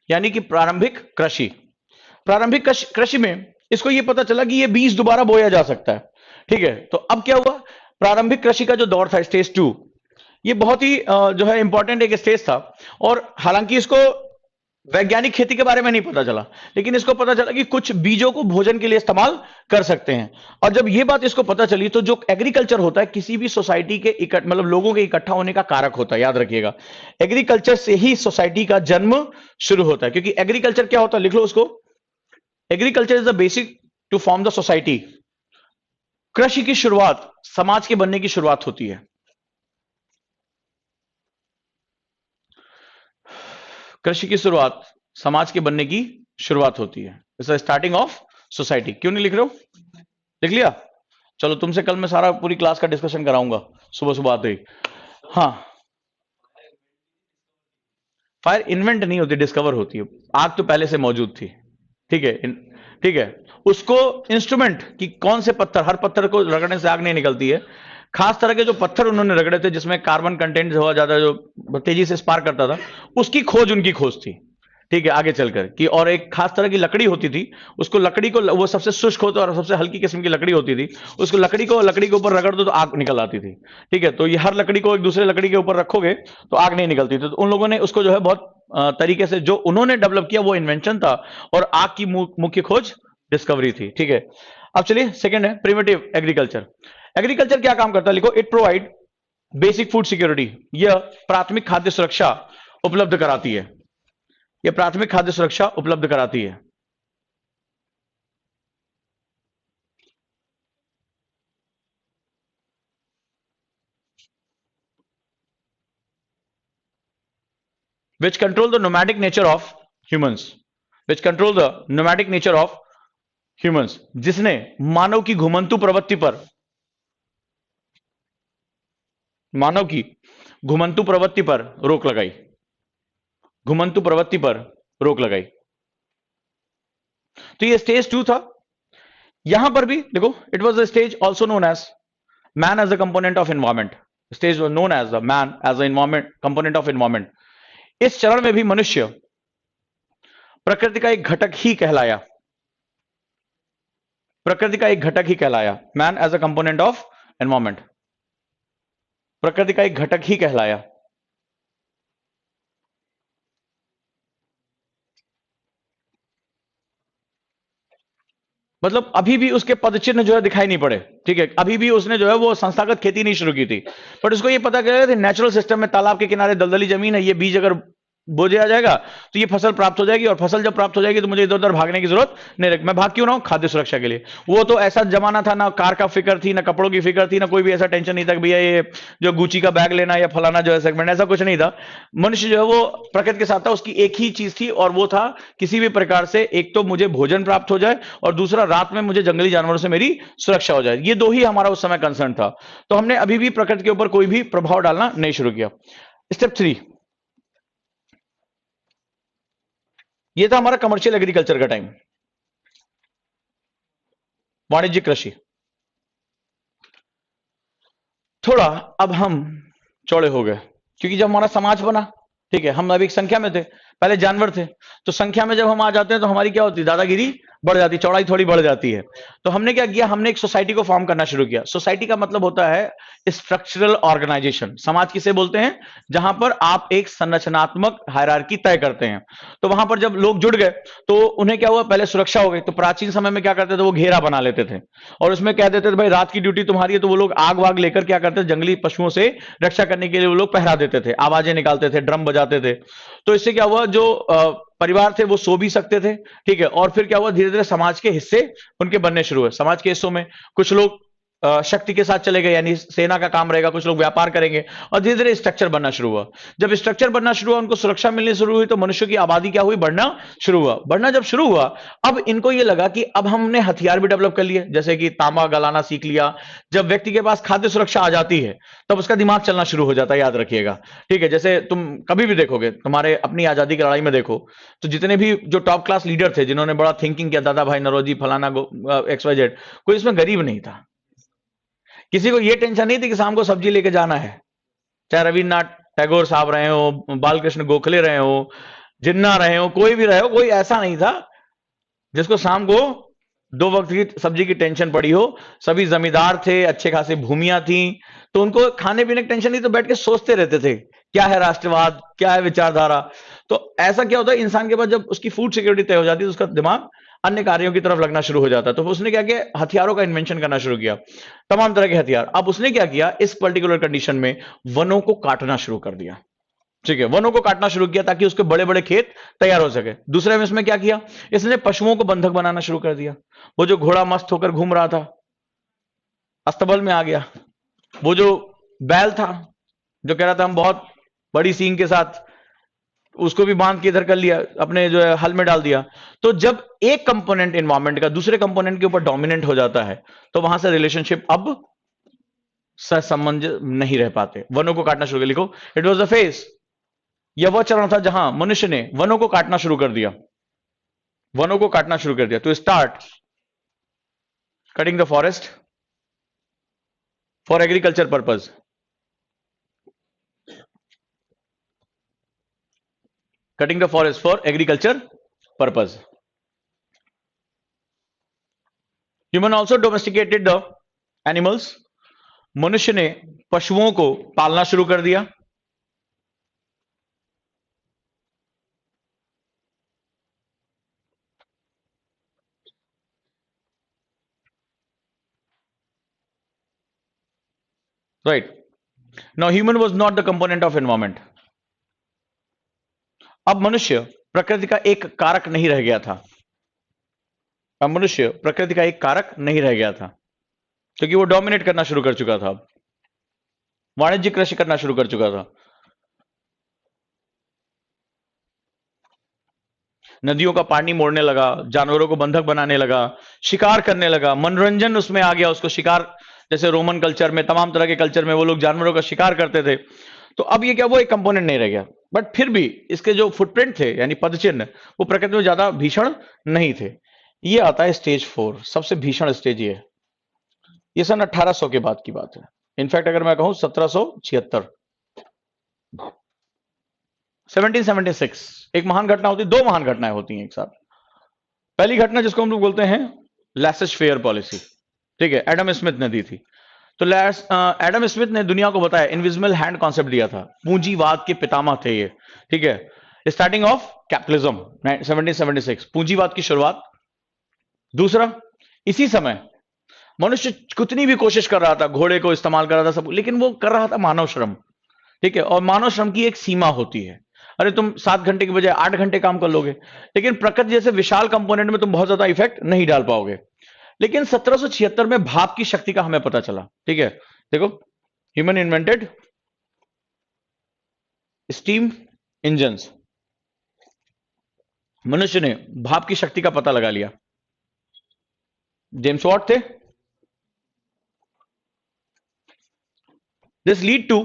[SPEAKER 1] यानी कि प्रारंभिक कृषि। प्रारंभिक कृषि में इसको यह पता चला कि यह बीज दोबारा बोया जा सकता है। ठीक है, तो अब क्या हुआ, प्रारंभिक कृषि का जो दौर था स्टेज 2, ये बहुत ही जो है इंपॉर्टेंट एक स्टेज था। और हालांकि इसको वैज्ञानिक खेती के बारे में नहीं पता चला, लेकिन इसको पता चला कि कुछ बीजों को भोजन के लिए इस्तेमाल कर सकते हैं। और जब ये बात इसको पता चली तो जो एग्रीकल्चर होता है किसी भी सोसाइटी के मतलब लोगों के इकट्ठा होने का कारक होता है, याद रखिएगा। एग्रीकल्चर से ही सोसाइटी का जन्म शुरू होता है, क्योंकि एग्रीकल्चर क्या होता है, लिख लो उसको। Agriculture is the basic to form the society. कृषि की शुरुआत समाज के बनने की शुरुआत होती है। कृषि की शुरुआत समाज के बनने की शुरुआत होती है। It's the starting of society. क्यों नहीं लिख रहे हो, लिख लिया। चलो तुमसे कल मैं सारा पूरी क्लास का डिस्कशन कराऊंगा सुबह सुबह आते ही। हाँ, फायर इन्वेंट नहीं होती, डिस्कवर होती है। आग तो पहले से मौजूद थी। ठीक है, ठीक है, उसको इंस्ट्रूमेंट कि कौन से पत्थर, हर पत्थर को रगड़ने से आग नहीं निकलती है। खास तरह के जो पत्थर उन्होंने रगड़े थे जिसमें कार्बन कंटेंट बहुत ज्यादा, जो तेजी से स्पार्क करता था, उसकी खोज उनकी खोज थी। ठीक है, आगे चलकर कि और एक खास तरह की लकड़ी होती थी, उसको लकड़ी को, वो सबसे शुष्क होता और सबसे हल्की किस्म की लकड़ी होती थी, उसको लकड़ी के ऊपर रगड़ दो तो आग निकल आती थी। ठीक है, तो ये हर लकड़ी को एक दूसरे लकड़ी के ऊपर रखोगे तो आग नहीं निकलती थी। तो उन लोगों ने उसको जो है बहुत तरीके से जो उन्होंने डेवलप किया वो इन्वेंशन था और आग की मुख्य खोज डिस्कवरी थी। ठीक है, अब चलिए सेकंड है प्रिमिटिव एग्रीकल्चर। एग्रीकल्चर क्या काम करता है, लिखो, it provide basic food security. यह प्राथमिक खाद्य सुरक्षा उपलब्ध कराती है। यह प्राथमिक खाद्य सुरक्षा उपलब्ध कराती है। which control the nomadic nature of humans। Which control the nomadic nature of humans, जिसने मानव की घुमंतु प्रवृत्ति पर रोक लगाई, घुमंतु प्रवृत्ति पर रोक लगाई। तो ये स्टेज 2 था। यहां पर भी देखो, it was the stage also known as man as a component of environment. Stage was known as the man as a environment, component of environment. इस चरण में भी मनुष्य प्रकृति का एक घटक ही कहलाया, प्रकृति का एक घटक ही कहलाया। Man as a component of environment, प्रकृति का एक घटक ही कहलाया। मतलब अभी भी उसके पदचिन्ह जो है दिखाई नहीं पड़े, ठीक है। अभी भी उसने जो है वो संस्थागत खेती नहीं शुरू की थी, बट उसको ये पता चला था नेचुरल सिस्टम में तालाब के किनारे दलदली जमीन है, ये बीज अगर बो दिया जाएगा तो ये फसल प्राप्त हो जाएगी, और फसल जब प्राप्त हो जाएगी तो मुझे इधर उधर भागने की जरूरत नहीं रहेगी। मैं भाग क्यों रहा हूं? खाद्य सुरक्षा के लिए। वो तो ऐसा जमाना था, ना कार का फिक्र थी, ना कपड़ों की फिक्र थी, ना कोई भी ऐसा टेंशन नहीं था कि भैया ये जो गुची का बैग लेना या फलाना जो है सेगमेंट, ऐसा कुछ नहीं था। मनुष्य जो है वो प्रकृति के साथ था, उसकी एक ही चीज थी, और वो था किसी भी प्रकार से एक तो मुझे भोजन प्राप्त हो जाए, और दूसरा रात में मुझे जंगली जानवरों से मेरी सुरक्षा हो जाए। ये दो ही हमारा उस समय कंसर्न था। तो हमने अभी भी प्रकृति के ऊपर कोई भी प्रभाव डालना नहीं शुरू किया। स्टेप 3, ये था हमारा कमर्शियल एग्रीकल्चर का टाइम, वाणिज्यिक कृषि। थोड़ा अब हम चौड़े हो गए, क्योंकि जब हमारा समाज बना, ठीक है, हम अभी एक संख्या में थे, पहले जानवर थे, तो संख्या में जब हम आ जाते हैं तो हमारी क्या होती है, दादागिरी बढ़ जाती, चौड़ाई थोड़ी बढ़ जाती है। तो हमने क्या किया, हमने एक सोसाइटी को फॉर्म करना शुरू किया। सोसाइटी का मतलब होता है स्ट्रक्चरल ऑर्गेनाइजेशन। समाज किसे बोलते हैं? जहां पर आप एक संरचनात्मक हायरार्की तय करते हैं। तो वहां पर जब लोग जुड़ गए तो उन्हें क्या हुआ, पहले सुरक्षा हो गई। तो प्राचीन समय में क्या करते थे, वो घेरा बना लेते थे और उसमें कह देते थे भाई रात की ड्यूटी तुम्हारी है। तो वो लोग आग वाग लेकर क्या करते थे, जंगली पशुओं से रक्षा करने के लिए वो लोग पहरा देते थे, आवाजें निकालते थे, ड्रम बजाते थे। तो इससे क्या हुआ, जो परिवार थे वो सो भी सकते थे, ठीक है। और फिर क्या हुआ, धीरे धीरे समाज के हिस्से उनके बनने शुरू हुए। समाज के हिस्सों में कुछ लोग शक्ति के साथ चले गए, यानी सेना का काम रहेगा, कुछ लोग व्यापार करेंगे, और धीरे धीरे स्ट्रक्चर बनना शुरू हुआ। जब स्ट्रक्चर बनना शुरू हुआ, उनको सुरक्षा मिलनी शुरू हुई, तो मनुष्य की आबादी क्या हुई, बढ़ना शुरू हुआ। बढ़ना जब शुरू हुआ, अब इनको यह लगा कि अब हमने हथियार भी डेवलप कर लिए, जैसे कि तांबा गलाना सीख लिया। जब व्यक्ति के पास खाद्य सुरक्षा आ जाती है तब उसका दिमाग चलना शुरू हो जाता है, याद रखिएगा, ठीक है। जैसे तुम कभी भी देखोगे, तुम्हारे अपनी आजादी की लड़ाई में देखो, तो जितने भी जो टॉप क्लास लीडर थे, जिन्होंने बड़ा थिंकिंग किया, दादा भाई नौरोजी, फलाना XYZ, कोई इसमें गरीब नहीं था। किसी को यह टेंशन नहीं थी कि शाम को सब्जी लेके जाना है, चाहे रविन्द्रनाथ टैगोर साहब रहे हो, बालकृष्ण गोखले रहे हो, जिन्ना रहे हो, कोई भी रहे हो, कोई ऐसा नहीं था जिसको शाम को 2 वक्त की सब्जी की टेंशन पड़ी हो। सभी जमींदार थे, अच्छे खासे भूमियां थी, तो उनको खाने पीने की टेंशन नहीं, तो बैठ के सोचते रहते थे क्या है राष्ट्रवाद, क्या है विचारधारा। तो ऐसा क्या होता है, इंसान के पास जब उसकी फूड सिक्योरिटी तय हो जाती है तो उसका दिमाग अन्य कार्यों की तरफ लगना शुरू हो जाता है। तो उसने क्या किया, हथियारों का इन्वेंशन करना शुरू किया, तमाम तरह के हथियार। अब उसने क्या किया, इस पर्टिकुलर कंडीशन में वनों को काटना शुरू कर दिया, ठीक है, वनों को काटना शुरू किया ताकि उसके बड़े बड़े खेत तैयार हो सके। दूसरे में इसमें क्या किया, इसने पशुओं को बंधक बनाना शुरू कर दिया। वो जो घोड़ा मस्त होकर घूम रहा था, अस्तबल में आ गया। वो जो बैल था, जो कह रहा था हम बहुत बड़ी सींग के साथ, उसको भी बांध के इधर कर लिया, अपने जो है हल में डाल दिया। तो जब एक कंपोनेंट एनवायरमेंट का दूसरे कंपोनेंट के ऊपर डोमिनेंट हो जाता है, तो वहां से रिलेशनशिप अब सहसंबंध नहीं रह पाते। वनों को काटना शुरू कर, लिखो, इट वॉज द फेस, यह वह चरण था जहां मनुष्य ने वनों को काटना शुरू कर दिया, वनों को काटना शुरू कर दिया। To start cutting the forest for agriculture purpose, cutting the forest for agriculture purpose. Human also domesticated the animals, मनुष्य ने पशुओं को पालना शुरू कर दिया। Right, now human was not the component of environment. अब मनुष्य प्रकृति का एक कारक नहीं रह गया था, अब मनुष्य प्रकृति का एक कारक नहीं रह गया था, क्योंकि वो डोमिनेट करना शुरू कर चुका था, वाणिज्यिक कृषि करना शुरू कर चुका था। नदियों का पानी मोड़ने लगा, जानवरों को बंधक बनाने लगा, शिकार करने लगा, मनोरंजन उसमें आ गया, उसको शिकार, जैसे रोमन कल्चर में, तमाम तरह के कल्चर में वो लोग जानवरों का शिकार करते थे। तो अब ये क्या, वो एक कंपोनेंट नहीं रह गया, बट फिर भी इसके जो फुटप्रिंट थे यानी पदचिन्ह, वो प्रकृति में ज्यादा भीषण नहीं थे। ये आता है स्टेज 4, सबसे भीषण स्टेज ये सन 1800 के बाद की बात है। इनफैक्ट अगर मैं कहूं 1776, 1776 एक महान घटना होती है, दो महान घटनाएं होती हैं एक साथ। पहली घटना जिसको हम लोग बोलते हैं लैसेस फेयर पॉलिसी, ठीक है, एडम स्मिथ ने दी थी। तो एडम स्मिथ ने दुनिया को बताया, इनविजिबल हैंड कॉन्सेप्ट दिया था, पूंजीवाद के पितामह थे ये, ठीक है, स्टार्टिंग ऑफ कैपिटलिज्म 1776, पूंजीवाद की शुरुआत। दूसरा, इसी समय मनुष्य कितनी भी कोशिश कर रहा था, घोड़े को इस्तेमाल कर रहा था सब, लेकिन वो कर रहा था मानव श्रम, ठीक है, और मानव श्रम की एक सीमा होती है। अरे तुम 7 घंटे की बजाय 8 घंटे काम कर लोगे, लेकिन प्रकृति जैसे विशाल कंपोनेंट में तुम बहुत ज्यादा इफेक्ट नहीं डाल पाओगे। लेकिन 1776 में भाप की शक्ति का हमें पता चला, ठीक है, देखो, ह्यूमन इन्वेंटेड स्टीम इंजन्स, मनुष्य ने भाप की शक्ति का पता लगा लिया। जेम्स वॉट थे। This lead to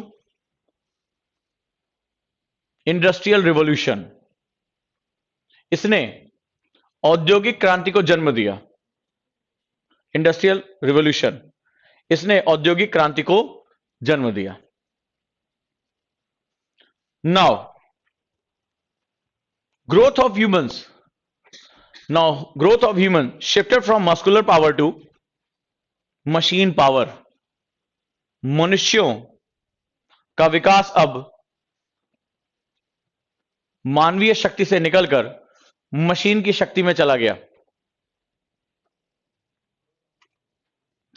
[SPEAKER 1] industrial revolution, इसने औद्योगिक क्रांति को जन्म दिया। इंडस्ट्रियल रिवॉल्यूशन, इसने औद्योगिक क्रांति को जन्म दिया। Now growth of humans, now growth of human shifted from muscular power to machine power. मनुष्यों का विकास अब मानवीय शक्ति से निकलकर मशीन की शक्ति में चला गया।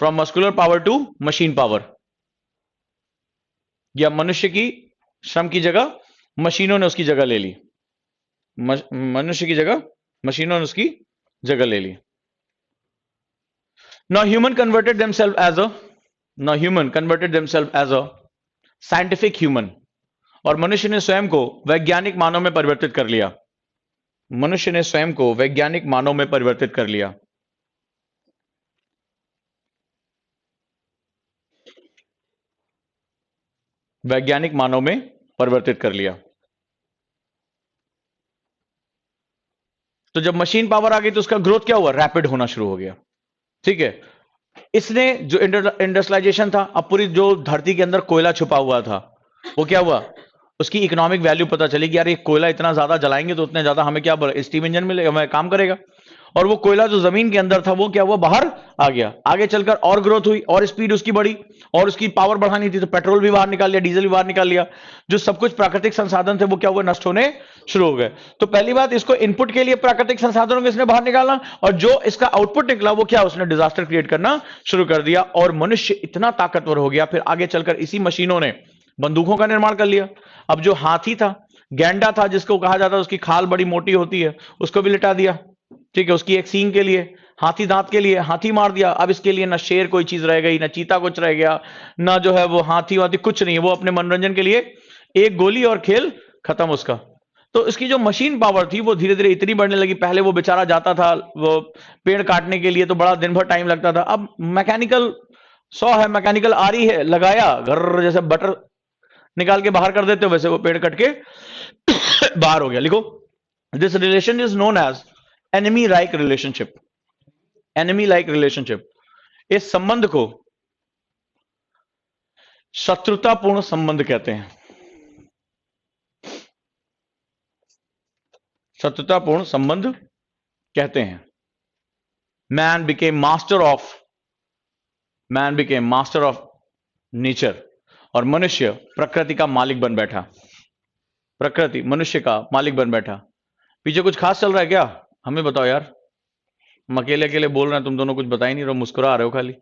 [SPEAKER 1] From muscular power to machine power, या मनुष्य की श्रम की जगह मशीनों ने उसकी जगह ले ली, मनुष्य की जगह मशीनों ने उसकी जगह ले ली। Now human converted themselves as a scientific human, और मनुष्य ने स्वयं को वैज्ञानिक मानव में परिवर्तित कर लिया। मनुष्य ने स्वयं को वैज्ञानिक मानव में परिवर्तित कर लिया। वैज्ञानिक मानव में परिवर्तित कर लिया। तो जब मशीन पावर आ गई तो उसका ग्रोथ क्या हुआ, रैपिड होना शुरू हो गया, ठीक है। इसने जो इंडस्ट्रियलाइजेशन था, अब पूरी जो धरती के अंदर कोयला छुपा हुआ था, वो क्या हुआ, उसकी इकोनॉमिक वैल्यू पता चली कि यार ये कोयला इतना ज्यादा जलाएंगे तो उतने ज्यादा हमें क्या स्टीम इंजन मिलेगा, हमें काम करेगा। और वो कोयला जो जमीन के अंदर था वो क्या हुआ, बाहर आ गया। आगे चलकर और ग्रोथ हुई और स्पीड उसकी बढ़ी, और उसकी पावर बढ़ानी थी तो पेट्रोल भी बाहर निकाल लिया, डीजल भी बाहर निकाल लिया। जो सब कुछ प्राकृतिक संसाधन थे वो क्या हुआ, नष्ट होने शुरू हो गए। तो पहली बात, इसको इनपुट के लिए प्राकृतिक संसाधनों को इसने बाहर निकाला, और जो इसका आउटपुट निकला वो क्या, उसने डिजास्टर क्रिएट करना शुरू कर दिया। और मनुष्य इतना ताकतवर हो गया, फिर आगे चलकर इसी मशीनों ने बंदूकों का निर्माण कर लिया। अब जो हाथी था, गैंडा था जिसको कहा जाता है, उसकी खाल बड़ी मोटी होती है, उसको भी लिटा दिया, ठीक है, उसकी एक सींग के लिए, हाथी दांत के लिए हाथी मार दिया। अब इसके लिए ना शेर कोई चीज रह गई, ना चीता कुछ रह गया, ना जो है वो हाथी वाथी कुछ नहीं है, वो अपने मनोरंजन के लिए एक गोली और खेल खत्म उसका। तो इसकी जो मशीन पावर थी वो धीरे धीरे इतनी बढ़ने लगी। पहले वो बेचारा जाता था वो पेड़ काटने के लिए तो बड़ा दिन भर टाइम लगता था, अब मैकेनिकल सॉ है, मैकेनिकल आरी है, लगाया, घर जैसे बटर निकाल के बाहर कर देते हो वैसे वो पेड़ कट के बाहर हो गया। लिखो, this relation is known as enemy like relationship. Enemy like relationship, इस संबंध को शत्रुतापूर्ण संबंध कहते हैं। शत्रुतापूर्ण संबंध कहते हैं। Man became master of nature, और मनुष्य प्रकृति का मालिक बन बैठा। प्रकृति मनुष्य का मालिक बन बैठा। पीछे कुछ खास चल रहा है क्या, हमें बताओ यार। हम अकेले अकेले बोल रहे हैं, तुम दोनों कुछ बता ही नहीं रहे, मुस्कुरा रहे हो खाली।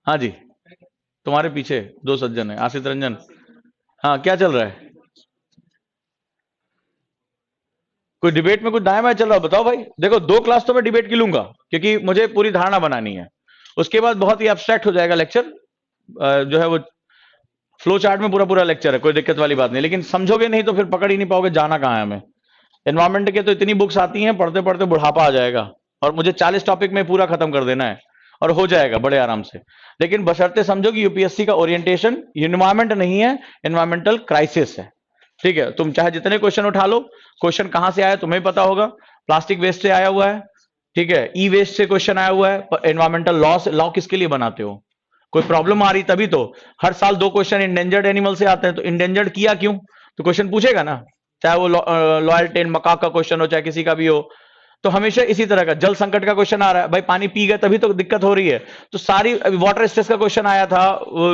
[SPEAKER 1] हाँ जी, तुम्हारे पीछे दो सज्जन है, आशित रंजन। हाँ, क्या चल रहा है, कोई डिबेट में कुछ दाएं बाएं चल रहा है, बताओ भाई। देखो, 2 क्लास तो मैं डिबेट की लूंगा क्योंकि मुझे पूरी धारणा बनानी है, उसके बाद बहुत ही एब्स्ट्रैक्ट हो जाएगा लेक्चर, जो है वो फ्लो चार्ट में पूरा पूरा लेक्चर है, कोई दिक्कत वाली बात नहीं। लेकिन समझोगे नहीं तो फिर पकड़ ही नहीं पाओगे जाना कहां है हमें। एनवायरमेंट के तो इतनी बुक्स आती हैं, पढ़ते पढ़ते बुढ़ापा आ जाएगा और मुझे 40 टॉपिक में पूरा खत्म कर देना है और हो जाएगा बड़े आराम से। लेकिन बशर्ते समझो कि यूपीएससी का ओरिएंटेशन एनवायरमेंट नहीं है, एनवायरमेंटल क्राइसिस है। ठीक है, तुम चाहे जितने क्वेश्चन उठा लो, क्वेश्चन कहां से आया तुम्हें पता होगा, प्लास्टिक वेस्ट से आया हुआ है, ठीक है, ई वेस्ट से क्वेश्चन आया हुआ है, एनवायरमेंटल लॉ किसके लिए बनाते हो, कोई प्रॉब्लम आ रही तभी तो। हर साल 2 क्वेश्चन इंडेंजर्ड एनिमल से आते हैं, तो इंडेंजर्ड किया क्यों, तो क्वेश्चन पूछेगा ना, चाहे वो लॉयल टेन मकाक का क्वेश्चन हो, चाहे किसी का भी हो। तो हमेशा इसी तरह का जल संकट का क्वेश्चन आ रहा है, भाई पानी पी गए तभी तो दिक्कत हो रही है। तो सारी वाटर स्ट्रेस का क्वेश्चन आया था,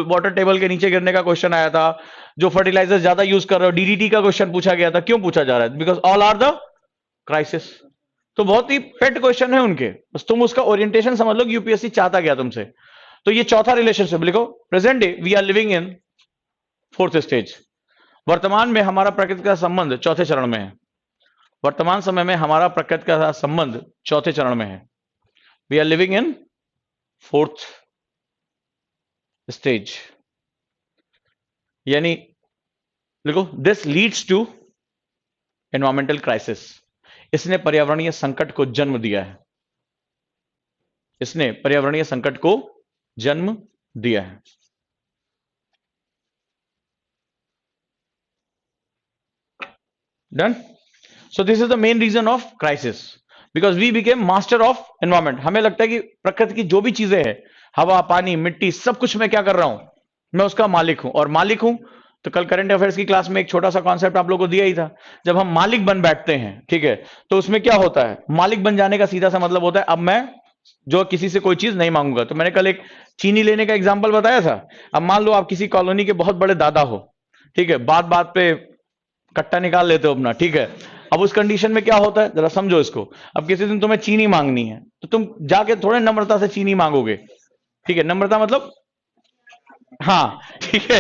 [SPEAKER 1] वाटर टेबल के नीचे गिरने का क्वेश्चन आया था, जो फर्टिलाइजर ज्यादा यूज कर रहे हो डीडीटी का क्वेश्चन पूछा गया था। क्यों पूछा जा रहा है, because all are the crisis. तो बहुत ही पेट क्वेश्चन है उनके, बस तुम उसका ओरिएंटेशन समझ लो कि यूपीएससी चाहता गया तुमसे। तो ये चौथा रिलेशनशिप लिखो, present day we are living in 4th stage. वर्तमान में हमारा प्रकृति का संबंध चौथे चरण में है। वर्तमान समय में हमारा प्रकृति का संबंध चौथे चरण में है। We are living in 4th stage, यानी देखो this leads to environmental crisis. इसने पर्यावरणीय संकट को जन्म दिया है, इसने पर्यावरणीय संकट को जन्म दिया है। Done. So this is the main reason of crisis, because we became master of environment. हमें लगता है कि प्रकृति की जो भी चीजें हैं, हवा पानी मिट्टी सब कुछ मैं क्या कर रहा हूं, मैं उसका मालिक हूं। और मालिक हूं तो कल करंट अफेयर्स की क्लास में एक छोटा सा कॉन्सेप्ट आप लोगों को दिया ही था, जब हम मालिक बन बैठते हैं, ठीक है, तो उसमें क्या होता है, मालिक बन जाने का सीधा सा मतलब होता है अब मैं जो किसी से कोई चीज नहीं मांगूंगा। तो मैंने कल एक चीनी लेने का एग्जाम्पल बताया था। अब मान लो आप किसी कॉलोनी के बहुत बड़े दादा हो, ठीक है, बात बात पे कट्टा निकाल लेते हो अपना, ठीक है। अब उस कंडीशन में क्या होता है, जरा समझो इसको। अब किसी दिन तुम्हें चीनी मांगनी है तो तुम जाके थोड़े नम्रता से चीनी मांगोगे, ठीक है, नम्रता मतलब हाँ, ठीक है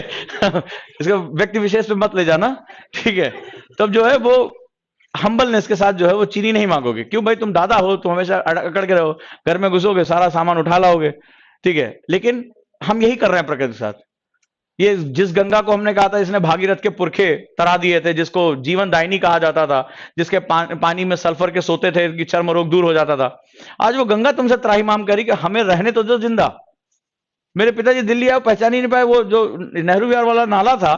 [SPEAKER 1] इसको व्यक्ति विशेष पे मत ले जाना, ठीक है। तब जो है वो हम्बलनेस के साथ जो है वो चीनी नहीं मांगोगे। क्यों भाई, तुम दादा हो, तुम हमेशा अकड़ के रहो, घर में घुसोगे सारा सामान उठा लाओगे, ठीक है। लेकिन हम यही कर रहे हैं प्रकृति के साथ। ये जिस गंगा को हमने कहा था इसने भागीरथ के पुरखे तरा दिए थे, जिसको जीवन दायिनी कहा जाता था, जिसके पानी में सल्फर के सोते थे कि चर्म रोग दूर हो जाता था, आज वो गंगा तुमसे त्राहिमाम करी कि हमें रहने तो दो जिंदा। मेरे पिताजी दिल्ली आए, पहचान ही नहीं पाए वो जो नेहरू विहार वाला नाला था,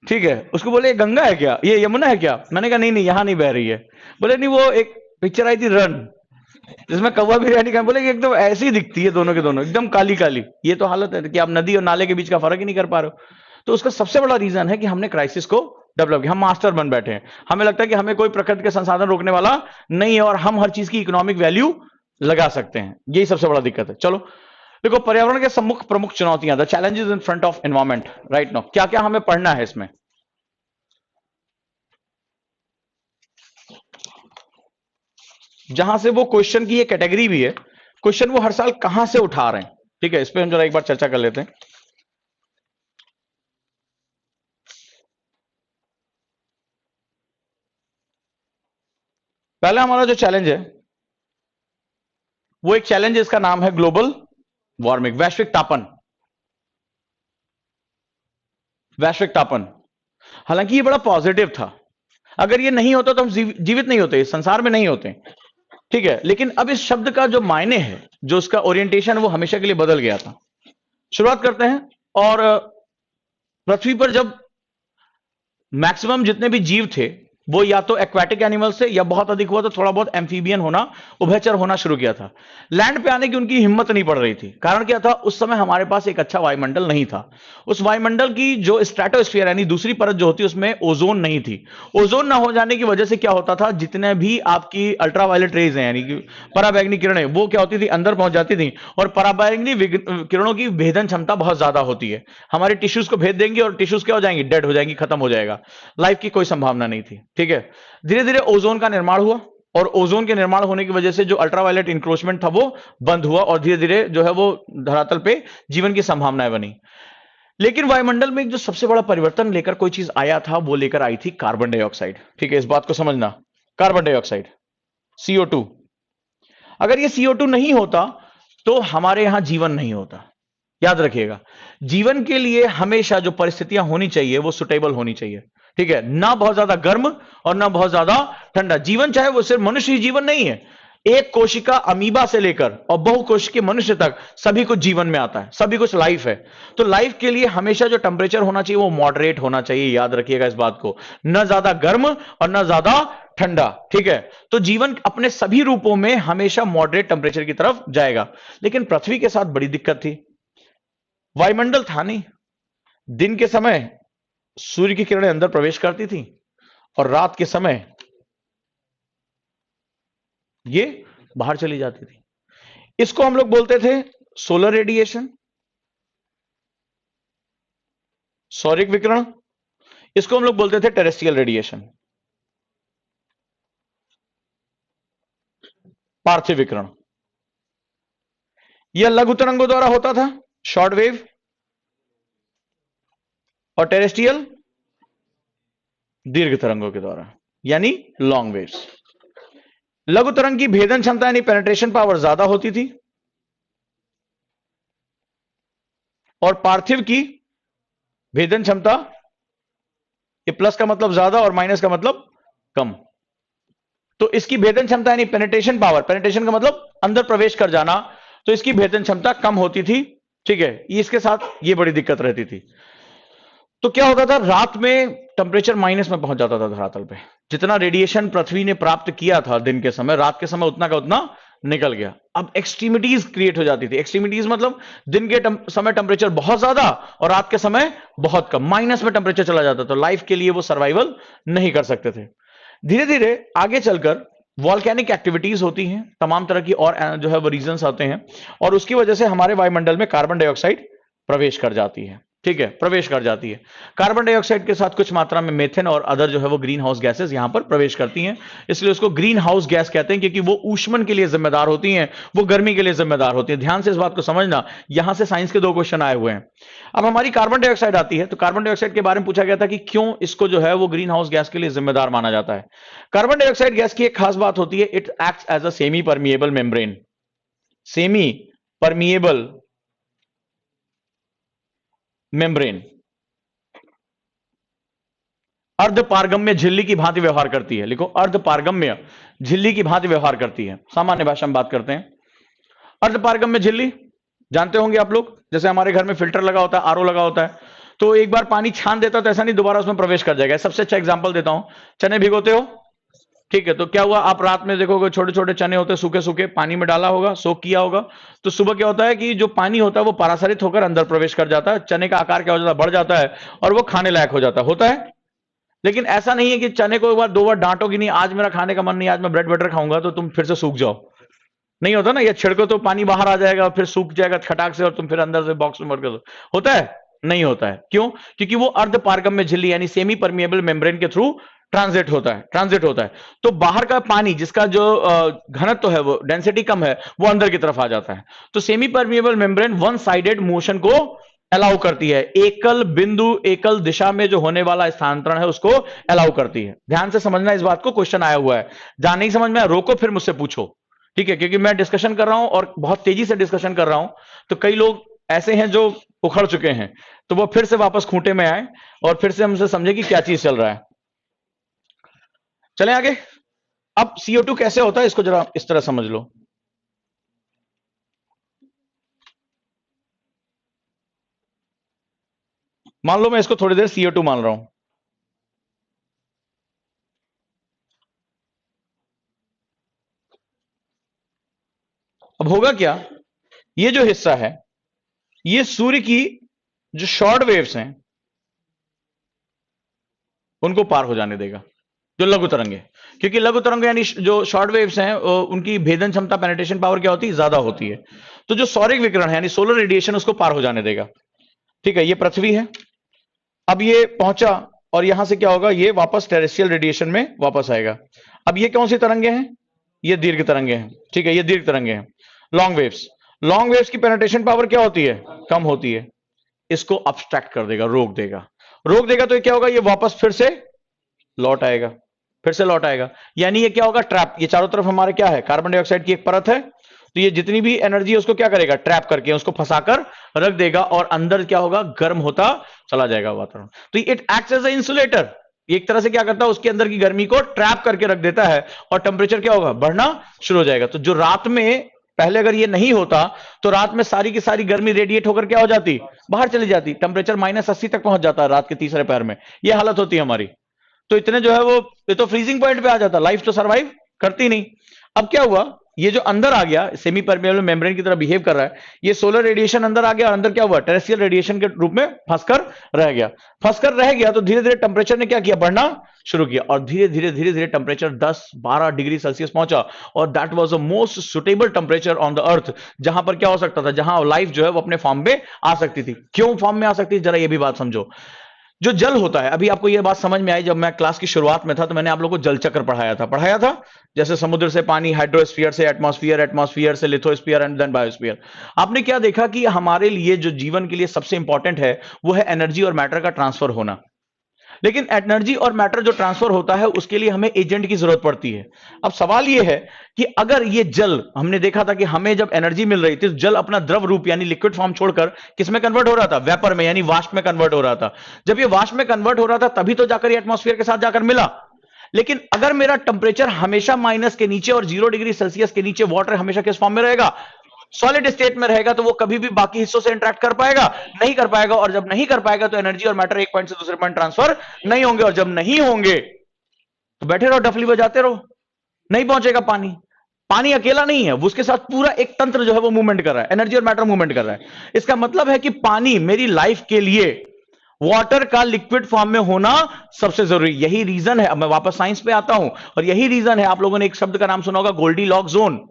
[SPEAKER 1] ठीक है, उसको बोले ये गंगा है क्या, ये यमुना है क्या, मैंने कहा नहीं नहीं यहां नहीं बह रही है। बोले नहीं वो एक पिक्चर आई थी रन, जिसमें कौवा बिरयानी का, बोले एकदम ऐसी दिखती है दोनों के दोनों एकदम काली काली। ये तो हालत है कि आप नदी और नाले के बीच का फर्क ही नहीं कर पा रहे हो। तो उसका सबसे बड़ा रीजन है कि हमने क्राइसिस को डेवलप किया, हम मास्टर बन बैठे हैं। हमें लगता है कि हमें कोई प्रकृति के संसाधन रोकने वाला नहीं है और हम हर चीज की इकोनॉमिक वैल्यू लगा सकते हैं। यही सबसे बड़ा दिक्कत है। चलो देखो, पर्यावरण के सम्मुख प्रमुख चुनौतियां, the challenges in front of environment right now, क्या क्या हमें पढ़ना है इसमें। जहां से वो क्वेश्चन की ये कैटेगरी भी है, क्वेश्चन वो हर साल कहां से उठा रहे हैं, ठीक है, इस पे हम जरा एक बार चर्चा कर लेते हैं। पहला हमारा जो चैलेंज है वो एक चैलेंज है, इसका नाम है ग्लोबल वार्मिंग, वैश्विक तापन। वैश्विक तापन, हालांकि ये बड़ा पॉजिटिव था, अगर ये नहीं होता तो हम जीवित नहीं होते, इस संसार में नहीं होते, ठीक है। लेकिन अब इस शब्द का जो मायने है, जो उसका ओरिएंटेशन है, वो हमेशा के लिए बदल गया था। शुरुआत करते हैं। और पृथ्वी पर जब मैक्सिमम जितने भी जीव थे वो या तो एक्वाटिक एनिमल से, या बहुत अधिक हुआ तो थोड़ा बहुत एम्फीबियन होना, उभयचर होना शुरू किया था। लैंड पे आने की उनकी हिम्मत नहीं पड़ रही थी। कारण क्या था, उस समय हमारे पास एक अच्छा वायुमंडल नहीं था। उस वायुमंडल की जो स्ट्रेटोस्फीयर यानी दूसरी परत जो होती है, उसमें ओजोन नहीं थी। ओजोन ना हो जाने की वजह से क्या होता था, जितने भी आपकी अल्ट्रावायलेट रेज हैं यानी कि पराबैंगनी किरणें, वो क्या होती थी, अंदर पहुंच जाती थी। और पराबैंगनी किरणों की भेदन क्षमता बहुत ज्यादा होती है, हमारे टिश्यूज को भेद देंगी और टिश्यूज क्या हो जाएंगी, डेड हो जाएंगी, खत्म हो जाएगा, लाइफ की कोई संभावना नहीं थी, ठीक है। धीरे धीरे ओजोन का निर्माण हुआ और ओजोन के निर्माण होने की वजह से जो अल्ट्रावायलेट इंक्रोचमेंट था वो बंद हुआ और धीरे धीरे जो है वो धरातल पे जीवन की संभावनाएं बनी। लेकिन वायुमंडल में एक जो सबसे बड़ा परिवर्तन लेकर कोई चीज आया था, वो लेकर आई थी कार्बन डाइऑक्साइड, ठीक है, इस बात को समझना। Carbon dioxide, CO2। अगर ये CO2 नहीं होता तो हमारे यहां जीवन नहीं होता। याद रखिएगा, जीवन के लिए हमेशा जो परिस्थितियां होनी चाहिए वो सुटेबल होनी चाहिए, ठीक है, ना बहुत ज्यादा गर्म और ना बहुत ज्यादा ठंडा। जीवन चाहे वो सिर्फ मनुष्य ही जीवन नहीं है, एक कोशिका अमीबा से लेकर और बहुकोशिकीय मनुष्य तक सभी कुछ जीवन में आता है, सभी कुछ लाइफ है। तो लाइफ के लिए हमेशा जो टेम्परेचर होना चाहिए वो मॉडरेट होना चाहिए, याद रखिएगा इस बात को, ना ज्यादा गर्म और ना ज्यादा ठंडा। ठीक है, तो जीवन अपने सभी रूपों में हमेशा मॉडरेट टेम्परेचर की तरफ जाएगा। लेकिन पृथ्वी के साथ बड़ी दिक्कत थी, वायुमंडल था नहीं। दिन के समय सूर्य की किरणें अंदर प्रवेश करती थी और रात के समय ये बाहर चली जाती थी। इसको हम लोग बोलते थे सोलर रेडिएशन, सौरिक विकिरण। इसको हम लोग बोलते थे टेरेस्ट्रियल रेडिएशन, पार्थिव विकिरण। यह लघु तरंगों द्वारा होता था, शॉर्ट वेव, और टेरेस्ट्रियल दीर्घ तरंगों के द्वारा, यानी लॉन्ग वेव्स। लघु तरंग की भेदन क्षमता यानी पेनिट्रेशन पावर ज्यादा होती थी, और पार्थिव की भेदन क्षमता, ये प्लस का मतलब ज्यादा और माइनस का मतलब कम। तो इसकी भेदन क्षमता यानी पेनिट्रेशन पावर, पेनिट्रेशन का मतलब अंदर प्रवेश कर जाना, तो इसकी भेदन क्षमता कम होती थी। ठीक है, इसके साथ ये बड़ी दिक्कत रहती थी। तो क्या होता था, रात में टेम्परेचर माइनस में पहुंच जाता था धरातल पे। जितना रेडिएशन पृथ्वी ने प्राप्त किया था दिन के समय, रात के समय उतना का उतना निकल गया। अब एक्सट्रीमिटीज क्रिएट हो जाती थी। एक्सट्रीमिटीज मतलब दिन के समय टेम्परेचर बहुत ज्यादा और रात के समय बहुत कम, माइनस में टेम्परेचर चला जाता। तो लाइफ के लिए वो सर्वाइवल नहीं कर सकते थे। धीरे धीरे आगे चलकर वॉल्केनिक एक्टिविटीज होती हैं, तमाम तरह की और जो है वो रीजंस आते हैं, और उसकी वजह से हमारे वायुमंडल में कार्बन डाइऑक्साइड प्रवेश कर जाती है। ठीक है, प्रवेश कर जाती है। कार्बन डाइऑक्साइड के साथ कुछ मात्रा में मेथेन और अदर जो है वो ग्रीन हाउस गैसेस यहां पर प्रवेश करती हैं, इसलिए उसको ग्रीन हाउस गैस कहते हैं, क्योंकि वो ऊष्मन के लिए जिम्मेदार होती हैं, वो गर्मी के लिए जिम्मेदार होती है। ध्यान से इस बात को समझना, यहां से साइंस के 2 क्वेश्चन आए हुए हैं। अब हमारी कार्बन डाइऑक्साइड आती है, तो कार्बन डाइऑक्साइड के बारे में पूछा गया था कि क्यों इसको जो है वो ग्रीन हाउस गैस के लिए जिम्मेदार माना जाता है। कार्बन डाइऑक्साइड गैस की एक खास बात होती है, it acts as a semi permeable membrane. Semi permeable membrane, अर्धपारगम्य झिल्ली की भांति व्यवहार करती है। लिखो, अर्धपारगम्य झिल्ली की भांति व्यवहार करती है। सामान्य भाषा में बात करते हैं। अर्धपारगम्य झिल्ली जानते होंगे आप लोग, जैसे हमारे घर में फिल्टर लगा होता है, आरओ लगा होता है, तो एक बार पानी छान देता तो ऐसा नहीं दोबारा उसमें प्रवेश कर जाएगा। सबसे अच्छा एग्जांपल देता हूं, चने भिगोते हो, ठीक है, तो क्या हुआ, आप रात में देखोगे छोटे छोटे चने होते हैं, सूखे सूखे, पानी में डाला होगा, सोक किया होगा, तो सुबह क्या होता है कि जो पानी होता है वो परासरित होकर अंदर प्रवेश कर जाता है, चने का आकार क्या हो जाता है, बढ़ जाता है, और वो खाने लायक हो जाता है, होता है। लेकिन ऐसा नहीं है कि चने को एक बार 2 बार डांटोगे नहीं, आज मेरा खाने का मन नहीं, आज मैं ब्रेड बटर खाऊंगा, तो तुम फिर से सूख जाओ। नहीं होता ना, ये छिड़को तो पानी बाहर आ जाएगा, फिर सूख जाएगा खटाक से, और तुम फिर अंदर से बॉक्स में भर कर दो। होता है? नहीं होता है। क्यों? क्योंकि वो अर्धपारगम्य झिल्ली यानी सेमी परमिएबल मेम्ब्रेन के थ्रू ट्रांजिट होता है। तो बाहर का पानी जिसका जो घनत्व है, वो डेंसिटी कम है, वो अंदर की तरफ आ जाता है। तो semi permeable membrane one sided motion को अलाउ करती है, एकल बिंदु एकल दिशा में जो होने वाला स्थानांतरण है उसको अलाउ करती है। ध्यान से समझना इस बात को, क्वेश्चन आया हुआ है, जहां नहीं समझ में रोको फिर मुझसे पूछो, ठीक है? क्योंकि मैं डिस्कशन कर रहा हूं और बहुत तेजी से डिस्कशन कर रहा हूं, तो कई लोग ऐसे हैं जो उखड़ चुके हैं, तो वो फिर से वापस खूंटे में आए और फिर से हमसे समझे कि क्या चीज चल रहा है। चलें आगे। अब CO2 कैसे होता है इसको जरा इस तरह समझ लो। मान लो मैं इसको थोड़ी देर CO2 मान रहा हूं, अब होगा क्या, ये जो हिस्सा है ये सूर्य की जो शॉर्ट वेव्स हैं उनको पार हो जाने देगा, जो लघु तरंगे, क्योंकि लघु तरंग यानी जो शॉर्ट वेव्स हैं उनकी भेदन क्षमता, पेनिट्रेशन पावर क्या होती है, ज्यादा होती है। तो जो सौरिक विकिरण है यानी सोलर रेडिएशन उसको पार हो जाने देगा। ठीक है, ये पृथ्वी है, अब ये पहुंचा और यहां से क्या होगा, ये वापस टेरेस्ट्रियल रेडिएशन में वापस आएगा। अब ये कौन सी तरंगे हैं, ये दीर्घ तरंगे हैं। ठीक है, ये दीर्घ तरंगे हैं, लॉन्ग वेव्स। लॉन्ग वेव्स की पेनिट्रेशन पावर क्या होती है, कम होती है। इसको अब्स्ट्रैक्ट कर देगा, रोक देगा तो ये क्या होगा, ये वापस फिर से लौट आएगा, यानी ये क्या होगा, ट्रैप। ये चारों तरफ हमारे क्या है, कार्बन डाइऑक्साइड की एक परत है, तो ये जितनी भी एनर्जी है उसको क्या करेगा, ट्रैप करके उसको फंसाकर रख देगा, और अंदर क्या होगा, गर्म होता चला जाएगा वातावरण। तो it acts as a insulator, एक तरह से क्या करता है, उसके अंदर की गर्मी को ट्रैप करके रख देता है और टेम्परेचर क्या होगा, बढ़ना शुरू हो जाएगा। तो जो रात में पहले अगर ये नहीं होता तो रात में सारी की सारी गर्मी रेडिएट होकर क्या हो जाती, बाहर चली जाती, टेम्परेचर -80 तक पहुंच जाता है रात के तीसरे पैर में, ये हालत होती है हमारी। तो इतने जो है वो, ये तो फ्रीजिंग पॉइंट पे आ जाता, लाइफ तो सर्वाइव करती नहीं। अब क्या हुआ, ये जो अंदर आ गया सेमी परमेबल मेम्ब्रेन की तरह बिहेव कर रहा है, ये सोलर रेडिएशन अंदर आ गया और अंदर क्या हुआ, टेरेस्ट्रियल रेडिएशन के रूप में फंसकर रह गया। फंसकर रह गया तो धीरे धीरे टेम्परेचर ने क्या किया, बढ़ना शुरू किया और धीरे धीरे टेम्परेचर 10-12 डिग्री सेल्सियस पहुंचा। और that was the most suitable temperature on the earth, जहां पर क्या हो सकता था, जहां लाइफ जो है वो अपने फॉर्म में आ सकती थी। क्यों फॉर्म में आ सकती थी, जरा ये भी बात समझो। जो जल होता है, अभी आपको यह बात समझ में आई, जब मैं क्लास की शुरुआत में था तो मैंने आप लोगों को जल चक्र पढ़ाया था, जैसे समुद्र से पानी, हाइड्रोस्फीयर से एटमॉस्फेयर, एटमॉस्फेयर से लिथोस्फीयर एंड देन बायोस्फीयर। आपने क्या देखा कि हमारे लिए जो जीवन के लिए सबसे इंपॉर्टेंट है वो है एनर्जी और मैटर का ट्रांसफर होना। लेकिन एनर्जी और मैटर जो ट्रांसफर होता है उसके लिए हमें एजेंट की जरूरत पड़ती है। अब सवाल यह है कि अगर ये जल, हमने देखा था कि हमें जब एनर्जी मिल रही थी, जल अपना द्रव रूप यानी लिक्विड फॉर्म छोड़कर किस में कन्वर्ट हो रहा था, वेपर में यानी वाष्प में कन्वर्ट हो रहा था। जब ये वाष्प में कन्वर्ट हो रहा था तभी तो जाकर ये एटमॉस्फेयर के साथ जाकर मिला। लेकिन अगर मेरा टेम्परेचर हमेशा माइनस के नीचे और 0 डिग्री सेल्सियस के नीचे, वाटर हमेशा किस फॉर्म में रहेगा, सॉलिड स्टेट में रहेगा, तो वो कभी भी बाकी हिस्सों से इंटरेक्ट कर पाएगा, नहीं कर पाएगा। और जब नहीं कर पाएगा तो एनर्जी और मैटर एक पॉइंट से दूसरे पॉइंट ट्रांसफर नहीं होंगे, और जब नहीं होंगे तो बैठे रहो, डफली बजाते रहो, नहीं पहुंचेगा पानी। पानी अकेला नहीं है, उसके साथ पूरा एक तंत्र जो है वो मूवमेंट कर रहा है, एनर्जी और मैटर मूवमेंट कर रहा है। इसका मतलब है कि पानी मेरी लाइफ के लिए वाटर का लिक्विड फॉर्म में होना सबसे जरूरी। यही रीजन है, अब मैं वापस साइंस पे आता हूं, और यही रीजन है, आप लोगों ने एक शब्द का नाम सुना होगा, गोल्डीलॉक्स जोन।